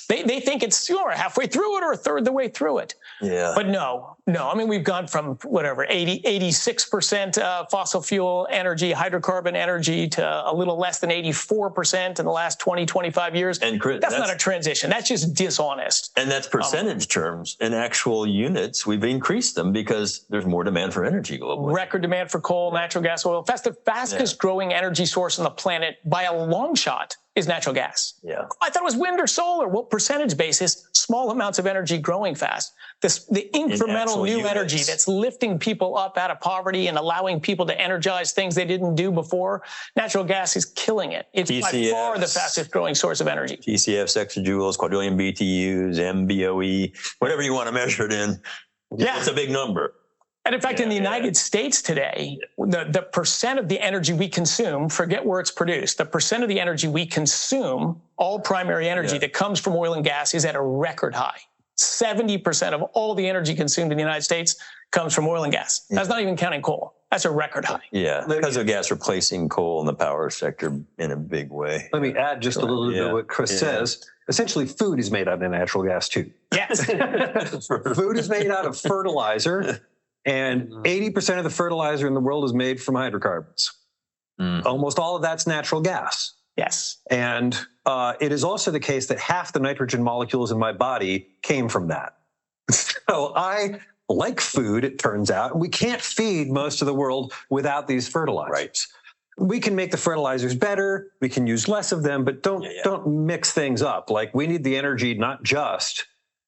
They think it's halfway through it or a third the way through it. Yeah. But no. I mean, we've gone from 86% fossil fuel energy, hydrocarbon energy, to a little less than 84% in the last 20, 25 years. And that's not a transition. That's just dishonest. And that's percentage terms. In actual units, we've increased them because there's more demand for energy globally. Record demand for coal, natural gas, oil. That's the fastest growing energy source on the planet by a long shot. Is natural gas. Yeah. I thought it was wind or solar. Well, percentage basis, small amounts of energy growing fast. The incremental new energy that's lifting people up out of poverty and allowing people to energize things they didn't do before. Natural gas is killing it. It's by far the fastest growing source of energy. TCFs, exajoules, quadrillion BTUs, MBOE, whatever you want to measure it in. Yeah. It's a big number. And in fact, in the United States today, the percent of the energy we consume, forget where it's produced, the percent of the energy we consume, all primary energy that comes from oil and gas, is at a record high. 70% of all the energy consumed in the United States comes from oil and gas. That's not even counting coal. That's a record high. Yeah, because of gas replacing coal in the power sector in a big way. Let me add just a little bit of what Chris says. Essentially, food is made out of natural gas, too. Yes. Food is made out of fertilizer. And 80% of the fertilizer in the world is made from hydrocarbons. Almost all of that's natural gas. Yes. And it is also the case that half the nitrogen molecules in my body came from that. So I like food, it turns out. We can't feed most of the world without these fertilizers. Right. We can make the fertilizers better. We can use less of them, but don't mix things up. Like, we need the energy not just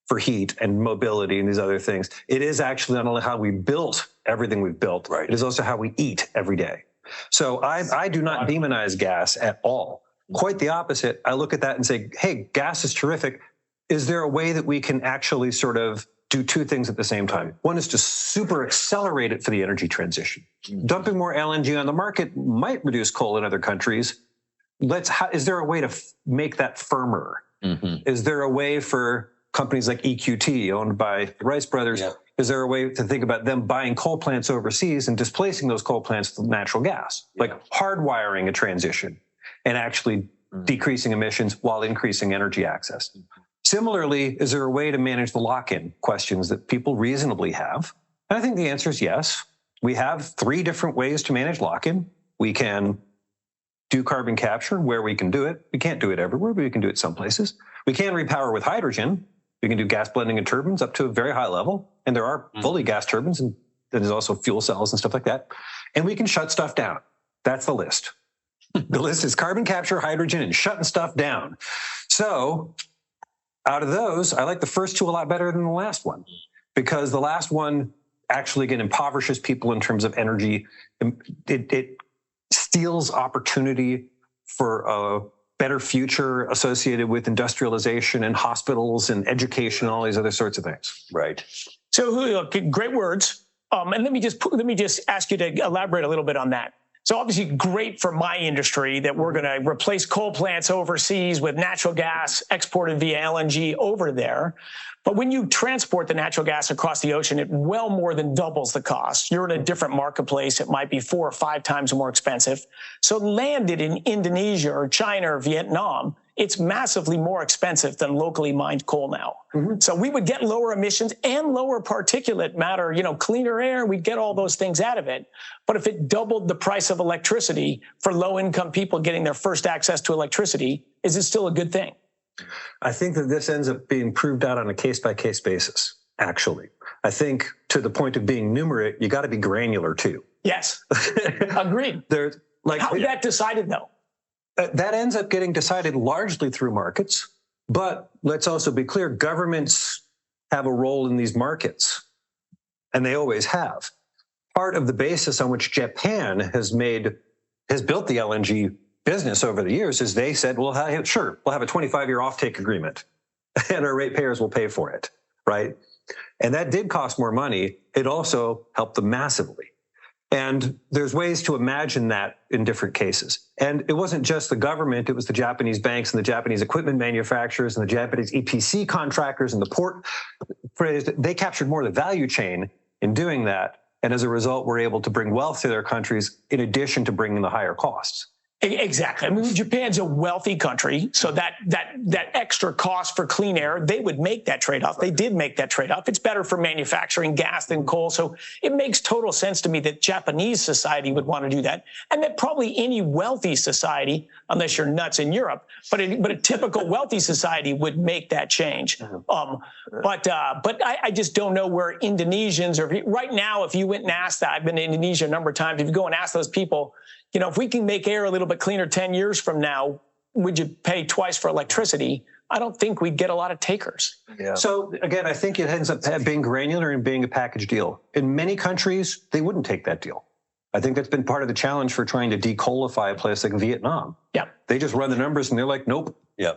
for heat and mobility and these other things. It is actually not only how we built everything we've built, it is also how we eat every day. So I do not demonize gas at all. Quite the opposite. I look at that and say, hey, gas is terrific. Is there a way that we can actually sort of do two things at the same time? One is to super accelerate it for the energy transition. Dumping more LNG on the market might reduce coal in other countries. Is there a way to make that firmer? Is there a way for companies like EQT, owned by the Rice brothers, is there a way to think about them buying coal plants overseas and displacing those coal plants with natural gas? Like hardwiring a transition and actually decreasing emissions while increasing energy access. Similarly, is there a way to manage the lock-in questions that people reasonably have? And I think the answer is yes. We have 3 different ways to manage lock-in. We can do carbon capture where we can do it. We can't do it everywhere, but we can do it some places. We can repower with hydrogen. We can do gas blending in turbines up to a very high level. And there are fully gas turbines, and there's also fuel cells and stuff like that. And we can shut stuff down. That's the list. The list is carbon capture, hydrogen, and shutting stuff down. So out of those, I like the first two a lot better than the last one, because the last one actually, again, impoverishes people in terms of energy. It steals opportunity for a better future associated with industrialization and hospitals and education and all these other sorts of things. Right. So, Julio, great words. And let me just ask you to elaborate a little bit on that. So obviously great for my industry that we're going to replace coal plants overseas with natural gas exported via LNG over there. But when you transport the natural gas across the ocean, it well more than doubles the cost. You're in a different marketplace. It might be 4 or 5 times more expensive. So landed in Indonesia or China or Vietnam, it's massively more expensive than locally mined coal now. So we would get lower emissions and lower particulate matter, cleaner air. We'd get all those things out of it. But if it doubled the price of electricity for low-income people getting their first access to electricity, is it still a good thing? I think that this ends up being proved out on a case-by-case basis, actually. I think to the point of being numerate, you got to be granular too. Yes, agreed. How is that decided though? That ends up getting decided largely through markets, but let's also be clear, governments have a role in these markets, and they always have. Part of the basis on which Japan has built the LNG business over the years is they said, well, sure, we'll have a 25-year offtake agreement, and our ratepayers will pay for it, right? And that did cost more money. It also helped them massively. And there's ways to imagine that in different cases. And it wasn't just the government, it was the Japanese banks and the Japanese equipment manufacturers and the Japanese EPC contractors and the port. They captured more of the value chain in doing that. And as a result, were able to bring wealth to their countries in addition to bringing the higher costs. Exactly. I mean, Japan's a wealthy country, so that extra cost for clean air, they would make that trade-off. Right. They did make that trade-off. It's better for manufacturing gas than coal, so it makes total sense to me that Japanese society would want to do that, and that probably any wealthy society, unless you're nuts in Europe, but a typical wealthy society would make that change. But I just don't know where Indonesians right now. If you went and asked that, I've been to Indonesia a number of times. If you go and ask those people, if we can make air a little bit cleaner 10 years from now, would you pay twice for electricity? I don't think we'd get a lot of takers. Yeah. So again, I think it ends up being granular and being a package deal. In many countries, they wouldn't take that deal. I think that's been part of the challenge for trying to decoalify a place like Vietnam. Yeah. They just run the numbers and they're like, nope. Yeah.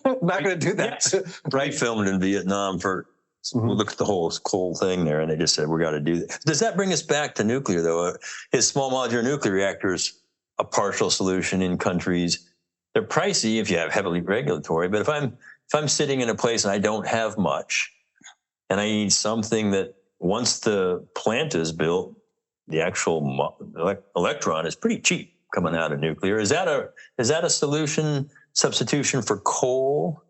Not going to do that. Yes. Right. We filmed in Vietnam we'll look at the whole coal thing there, and they just said, we got to do that. Does that bring us back to nuclear, though? Is small modular nuclear reactors a partial solution in countries? They're pricey if you have heavily regulatory, but if I'm sitting in a place and I don't have much, and I need something that once the plant is built, the actual electron is pretty cheap coming out of nuclear. Is that a substitution for coal?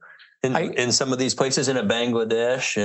In some of these places, in a Bangladesh,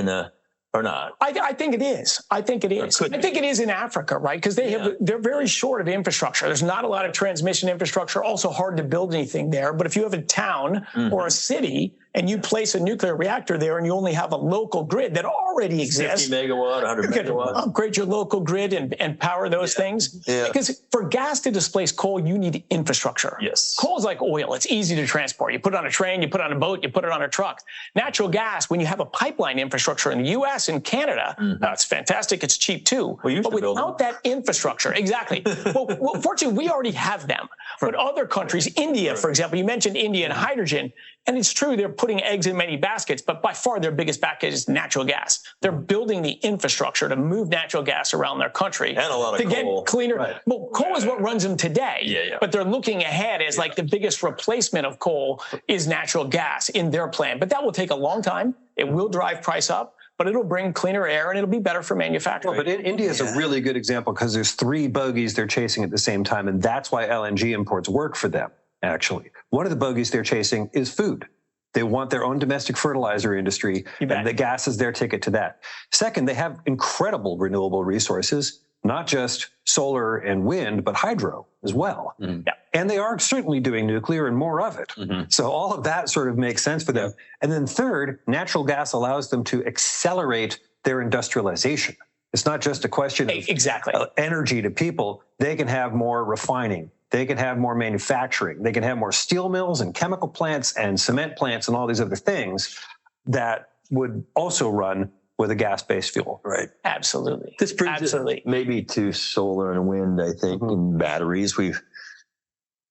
or not? I think it is. I think it is. I think it is in Africa, right? Because they're very short of infrastructure. There's not a lot of transmission infrastructure. Also hard to build anything there. But if you have a town or a city and you place a nuclear reactor there and you only have a local grid that already exists, 50 megawatt, 100 megawatt, upgrade your local grid and power those things. Yeah. Because for gas to displace coal, you need infrastructure. Yes. Coal is like oil. It's easy to transport. You put it on a train, you put it on a boat, you put it on a truck. Natural gas, when you have a pipeline infrastructure in the U.S. and Canada, it's fantastic. It's cheap too. But without that infrastructure, exactly. well, fortunately, we already have them. But other countries, India, for example, you mentioned India and hydrogen, and it's true they're putting eggs in many baskets, but by far their biggest basket is natural gas. They're building the infrastructure to move natural gas around their country. And a lot of coal. Get cleaner. Right. Well, coal is what runs them today, but they're looking ahead as like the biggest replacement of coal is natural gas in their plan. But that will take a long time. It will drive price up, but it'll bring cleaner air and it'll be better for manufacturing. Well, but India is a really good example because there's 3 bogeys they're chasing at the same time, and that's why LNG imports work for them, actually. One of the bogeys they're chasing is food. They want their own domestic fertilizer industry, and the gas is their ticket to that. Second, they have incredible renewable resources. not just solar and wind, but hydro as well. Mhm. Yeah. And they are certainly doing nuclear and more of it. Mhm. So all of that sort of makes sense for them. And then third, natural gas allows them to accelerate their industrialization. It's not just a question of Exactly. energy to people. They can have more refining. They can have more manufacturing. They can have more steel mills and chemical plants and cement plants and all these other things that would also run with a gas-based fuel. Right. Absolutely. This brings Absolutely. it maybe to solar and wind, I think, and batteries.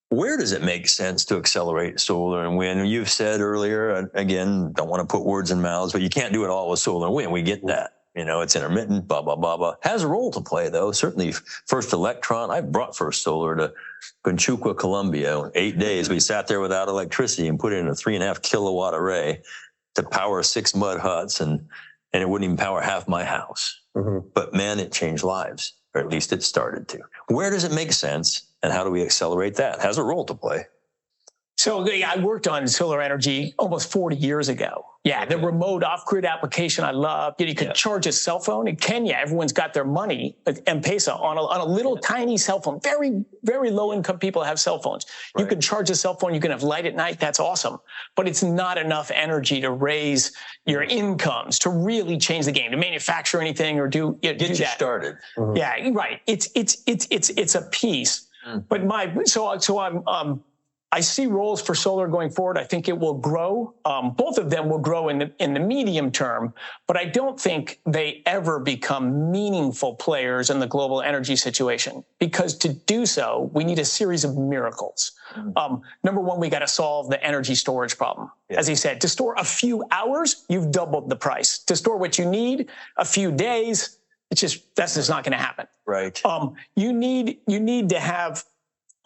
Where does it make sense to accelerate solar and wind? You've said earlier, again, don't want to put words in mouths, but you can't do it all with solar and wind. We get that. You know, it's intermittent, blah, blah, blah, blah. Has a role to play, though. Certainly, First Electron, I brought First Solar to Conchuqua, Colombia. 8 days, we sat there without electricity and put in a 3.5 kilowatt array to power 6 mud huts, and it wouldn't even power half my house. Mm-hmm. But man, it changed lives, or at least it started to. Where does it make sense, and how do we accelerate that? Has a role to play. So I worked on solar energy almost 40 years ago. Yeah, the remote off-grid application I love. You could charge a cell phone. In Kenya, everyone's got their money, M-Pesa, on a little tiny cell phone. Very, very low-income people have cell phones. Right. You can charge a cell phone. You can have light at night. That's awesome. But it's not enough energy to raise your incomes, to really change the game, to manufacture anything or do Get you you that. started. Mm-hmm. Yeah, right. It's a piece. But I see roles for solar going forward. I think it will grow. Both of them will grow in the medium term, but I don't think they ever become meaningful players in the global energy situation, because to do so, we need a series of miracles. Number one, we got to solve the energy storage problem. Yeah. As he said, to store a few hours, you've doubled the price. To store what you need, a few days, that's just not going to happen. Right. You need to have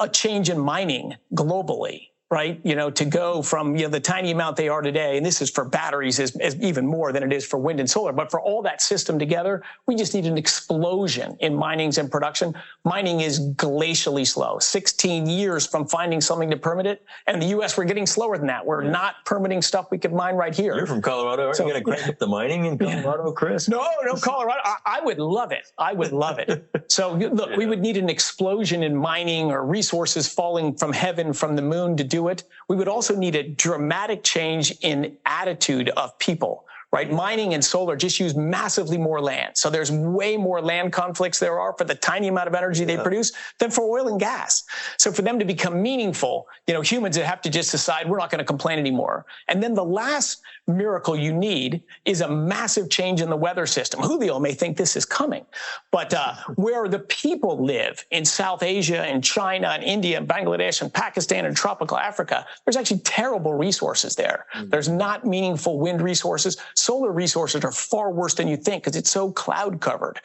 a change in mining globally, right? You know, to go from, the tiny amount they are today, and this is for batteries is even more than it is for wind and solar, but for all that system together, we just need an explosion in minings and production. Mining is glacially slow, 16 years from finding something to permit it. And in the U.S., we're getting slower than that. We're not permitting stuff we could mine right here. You're from Colorado. Aren't you going to crank up the mining in Colorado, Chris? No, Colorado. I would love it. I would love it. So look, we would need an explosion in mining or resources falling from heaven, from the moon to do it. We would also need a dramatic change in attitude of people, right? Mining and solar just use massively more land. So there's way more land conflicts there are for the tiny amount of energy they produce than for oil and gas. So for them to become meaningful, humans have to just decide we're not going to complain anymore. And then the last miracle you need is a massive change in the weather system. Julio may think this is coming, but where the people live in South Asia and China and India and Bangladesh and Pakistan and tropical Africa, there's actually terrible resources there. There's not meaningful wind resources. Solar resources are far worse than you think because it's so cloud covered.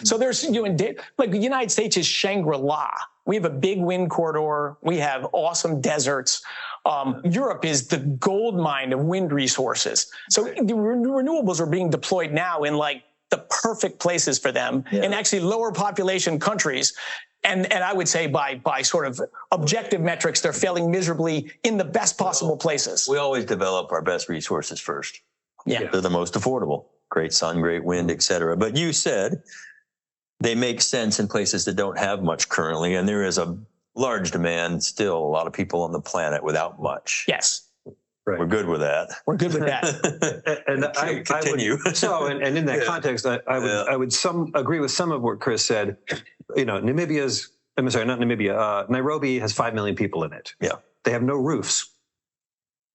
So there's, like the United States is Shangri-La. We have a big wind corridor. We have awesome deserts. Europe is the gold mine of wind resources. So the renewables are being deployed now in like the perfect places for them in actually lower population countries. And I would say by sort of objective metrics, they're failing miserably in the best possible places. We always develop our best resources first. Yeah. They're the most affordable. Great sun, great wind, et cetera. But you said they make sense in places that don't have much currently, and there is a large demand, still a lot of people on the planet without much. Yes. Right. We're good with that. We're good with that. And I continue. And in that context, I would agree with some of what Chris said. Nairobi has 5 million people in it. Yeah. They have no roofs.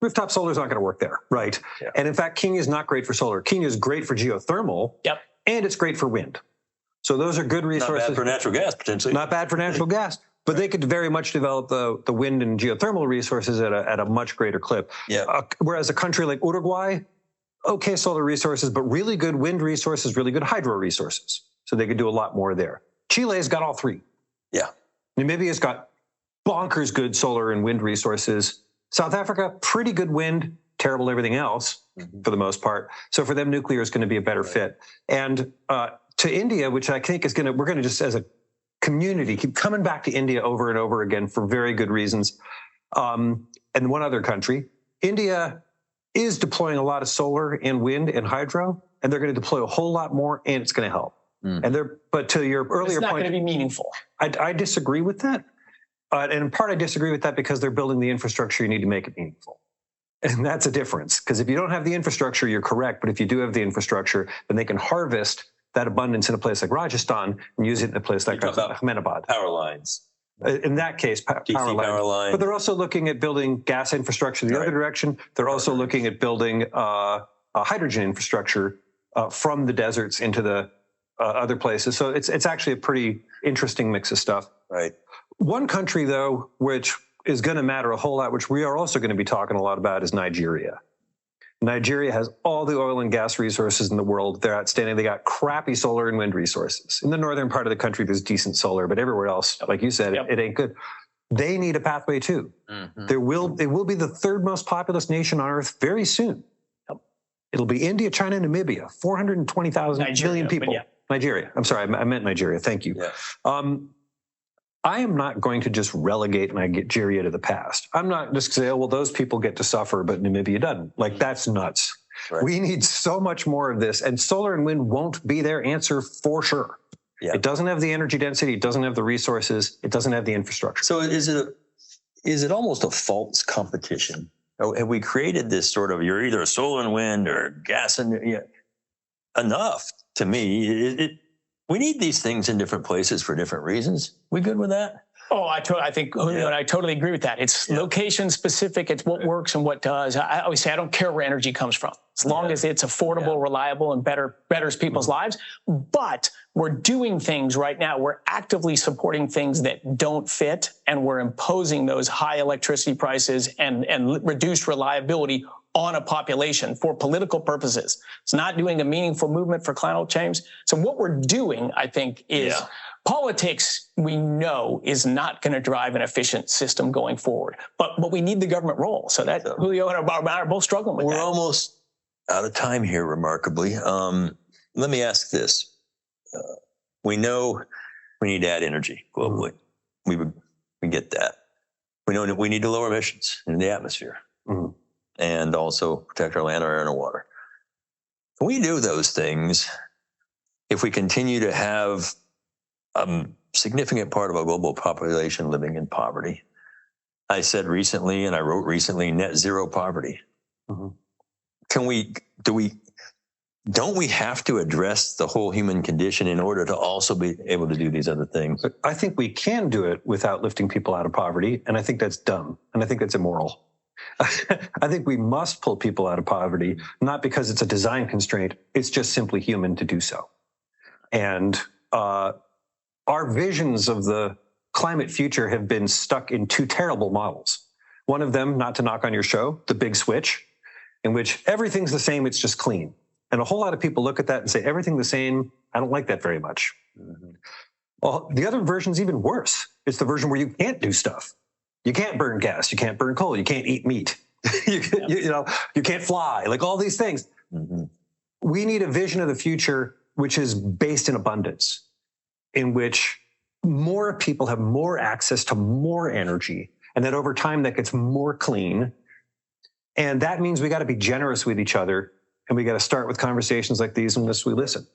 Rooftop solar is not going to work there, right? Yeah. And in fact, Kenya is not great for solar. Kenya is great for geothermal. Yep. And it's great for wind. So those are good resources. Not bad for natural gas, potentially. Not bad for natural gas. But they could very much develop the wind and geothermal resources at a much greater clip. Yeah. Whereas a country like Uruguay, okay, solar resources, but really good wind resources, really good hydro resources. So they could do a lot more there. Chile's got all three. Yeah. Namibia's got bonkers good solar and wind resources. South Africa, pretty good wind, terrible everything else for the most part. So for them, nuclear is going to be a better fit. And to India, which I think we're going to just as a community keep coming back to India over and over again for very good reasons. And one other country, India is deploying a lot of solar and wind and hydro, and they're going to deploy a whole lot more, and it's going to help. But to your earlier it's not point, going to be meaningful. I disagree with that. And in part, I disagree with that because they're building the infrastructure you need to make it meaningful. And that's a difference. Because if you don't have the infrastructure, you're correct. But if you do have the infrastructure, then they can harvest that abundance in a place like Rajasthan and use it in a place like Ahmedabad. Power lines. In that case, power lines. But they're also looking at building gas infrastructure the other direction. They're also looking at building a hydrogen infrastructure from the deserts into the other places. So it's actually a pretty interesting mix of stuff. Right. One country, though, which is going to matter a whole lot, which we are also going to be talking a lot about, is Nigeria. Nigeria has all the oil and gas resources in the world. They're outstanding. They got crappy solar and wind resources. In the northern part of the country, there's decent solar, but everywhere else, like you said, it ain't good. They need a pathway too. It will be the third most populous nation on earth very soon. It'll be India, China, Namibia, 420,000 million people. Nigeria. I'm sorry, I meant Nigeria. Thank you. Yeah. I am not going to just relegate Nigeria to the past. I'm not just say, oh, well, those people get to suffer, but Namibia doesn't. Like, that's nuts. Right. We need so much more of this, and solar and wind won't be their answer for sure. Yeah. It doesn't have the energy density. It doesn't have the resources. It doesn't have the infrastructure. So is it almost a false competition? Have we created this sort of, you're either solar and wind or gas and enough to me? We need these things in different places for different reasons. We good with that? Oh, I think Julio and I totally agree with that. It's location specific. It's what works and what does. I always say I don't care where energy comes from, as long as it's affordable, reliable, and betters people's lives. But we're doing things right now. We're actively supporting things that don't fit, and we're imposing those high electricity prices and reduced reliability on a population for political purposes. It's not doing a meaningful movement for climate change. So what we're doing, I think, is politics, we know, is not going to drive an efficient system going forward. But we need the government role. So that Julio and I are both struggling with that. We're almost out of time here, remarkably. Let me ask this. We know we need to add energy globally. We get that. We know that we need to lower emissions in the atmosphere. And also protect our land, our air, and our water. When we do those things, if we continue to have a significant part of our global population living in poverty, I said recently, and I wrote recently, net zero poverty. Don't we have to address the whole human condition in order to also be able to do these other things? I think we can do it without lifting people out of poverty, and I think that's dumb, and I think that's immoral. I think we must pull people out of poverty, not because it's a design constraint. It's just simply human to do so. And our visions of the climate future have been stuck in two terrible models. One of them, not to knock on your show, the big switch, in which everything's the same, it's just clean. And a whole lot of people look at that and say, everything the same, I don't like that very much. Well, the other version's even worse. It's the version where you can't do stuff. You can't burn gas. You can't burn coal. You can't eat meat. you can't fly. Like all these things. We need a vision of the future which is based in abundance, in which more people have more access to more energy, and that over time that gets more clean. And that means we got to be generous with each other, and we got to start with conversations like these unless we listen.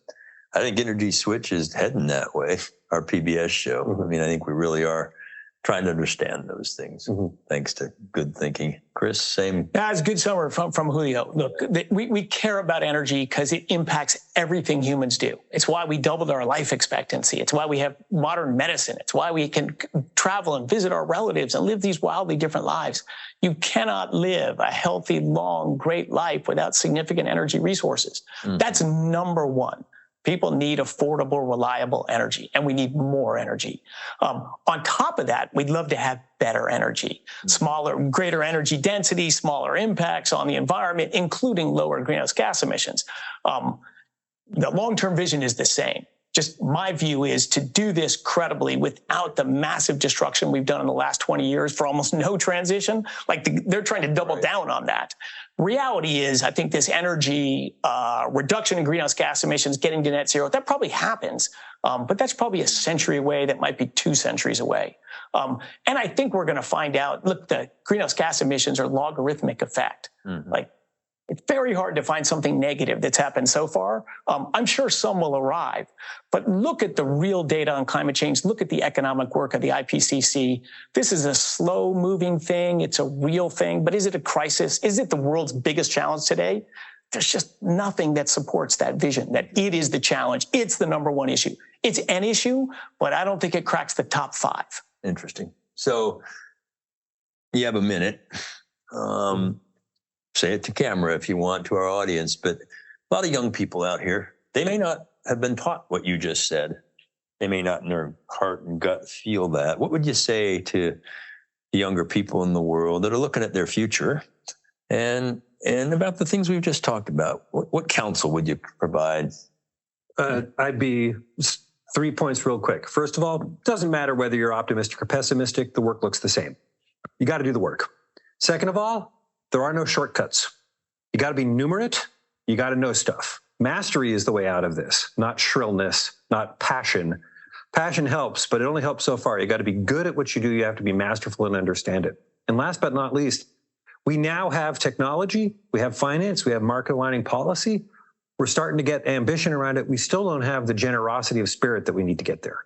I think Energy Switch is heading that way. Our PBS show. I mean, I think we really are trying to understand those things, thanks to good thinking. Chris, same. That's a good summary from Julio. Look, we care about energy because it impacts everything humans do. It's why we doubled our life expectancy. It's why we have modern medicine. It's why we can travel and visit our relatives and live these wildly different lives. You cannot live a healthy, long, great life without significant energy resources. That's number one. People need affordable, reliable energy, and we need more energy. On top of that, we'd love to have better energy, greater energy density, smaller impacts on the environment, including lower greenhouse gas emissions. The long-term vision is the same. Just my view is to do this credibly without the massive destruction we've done in the last 20 years for almost no transition. They're trying to double down on that. Reality is, I think this energy reduction in greenhouse gas emissions, getting to net zero, that probably happens. But that's probably a century away. That might be 2 centuries away. And I think we're going to find out, look, the greenhouse gas emissions are logarithmic effect. It's very hard to find something negative that's happened so far. I'm sure some will arrive, but look at the real data on climate change. Look at the economic work of the IPCC. This is a slow-moving thing. It's a real thing, but is it a crisis? Is it the world's biggest challenge today? There's just nothing that supports that vision, that it is the challenge. It's the number one issue. It's an issue, but I don't think it cracks the top 5. Interesting. So you have a minute. Say it to camera if you want, to our audience, but a lot of young people out here, they may not have been taught what you just said. They may not in their heart and gut feel that. What would you say to the younger people in the world that are looking at their future and about the things we've just talked about? What counsel would you provide? I'd be 3 points real quick. First of all, it doesn't matter whether you're optimistic or pessimistic, the work looks the same. You got to do the work. Second of all, there are no shortcuts. You got to be numerate. You got to know stuff. Mastery is the way out of this, not shrillness, not passion. Passion helps, but it only helps so far. You got to be good at what you do. You have to be masterful and understand it. And last but not least, we now have technology, we have finance, we have market aligning policy. We're starting to get ambition around it. We still don't have the generosity of spirit that we need to get there.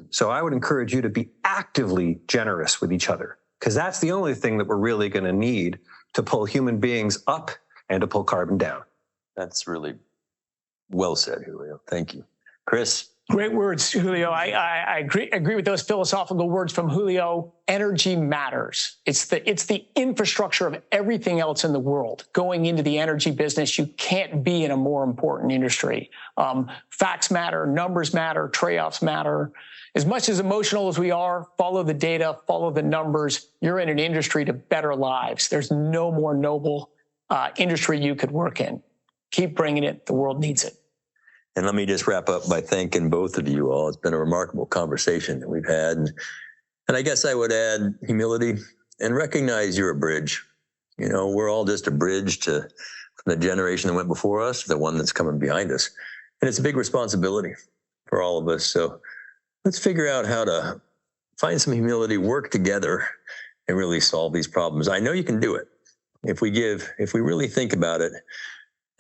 So I would encourage you to be actively generous with each other, because that's the only thing that we're really going to need to pull human beings up and to pull carbon down. That's really well said, Julio. Thank you. Chris? Great words, Julio. I agree with those philosophical words from Julio. Energy matters. It's the infrastructure of everything else in the world. Going into the energy business, you can't be in a more important industry. Facts matter, numbers matter, trade-offs matter. As much as emotional as we are, follow the data, follow the numbers. You're in an industry to better lives. There's no more noble industry you could work in. Keep bringing it. The world needs it. And let me just wrap up by thanking both of you all. It's been a remarkable conversation that we've had. And I guess I would add humility and recognize you're a bridge. You know, we're all just a bridge to the generation that went before us, the one that's coming behind us. And it's a big responsibility for all of us. So let's figure out how to find some humility, work together, and really solve these problems. I know you can do it if we really think about it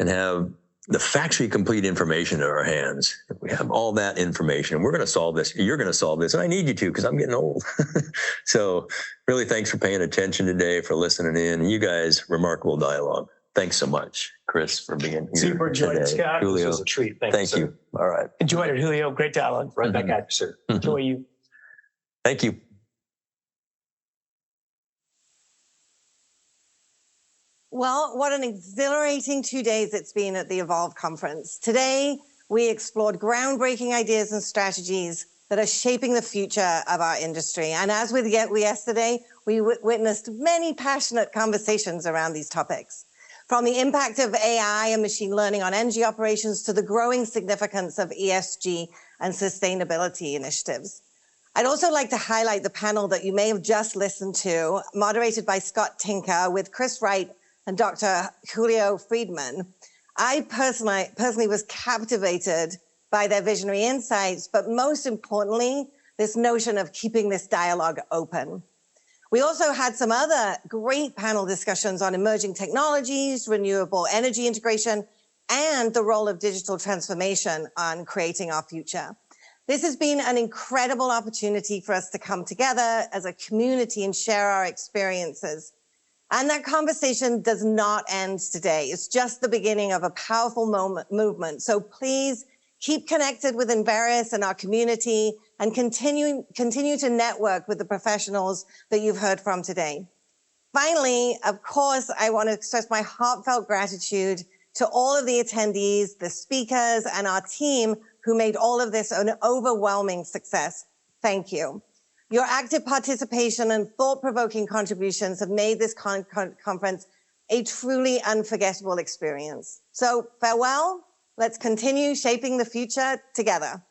and have the factually complete information in our hands. If we have all that information, we're going to solve this. You're going to solve this. And I need you to, because I'm getting old. So really, thanks for paying attention today, for listening in. You guys, remarkable dialogue. Thanks so much, Chris, for being here. Super enjoyed it, Scott. Julio, This was a treat. Thank you. All right. Enjoyed it, Julio. Great dialogue. Right back at you, sir. Enjoy you. Thank you. Well, what an exhilarating 2 days it's been at the EVOLVE Conference. Today, we explored groundbreaking ideas and strategies that are shaping the future of our industry. And as with yesterday, we witnessed many passionate conversations around these topics. From the impact of AI and machine learning on energy operations to the growing significance of ESG and sustainability initiatives. I'd also like to highlight the panel that you may have just listened to, moderated by Scott Tinker with Chris Wright and Dr. Julio Friedman. I personally was captivated by their visionary insights, but most importantly, this notion of keeping this dialogue open. We also had some other great panel discussions on emerging technologies, renewable energy integration, and the role of digital transformation on creating our future. This has been an incredible opportunity for us to come together as a community and share our experiences. And that conversation does not end today. It's just the beginning of a powerful movement. So please keep connected with Enverus and our community and continue to network with the professionals that you've heard from today. Finally, of course, I want to express my heartfelt gratitude to all of the attendees, the speakers, and our team who made all of this an overwhelming success. Thank you. Your active participation and thought-provoking contributions have made this conference a truly unforgettable experience. So farewell. Let's continue shaping the future together.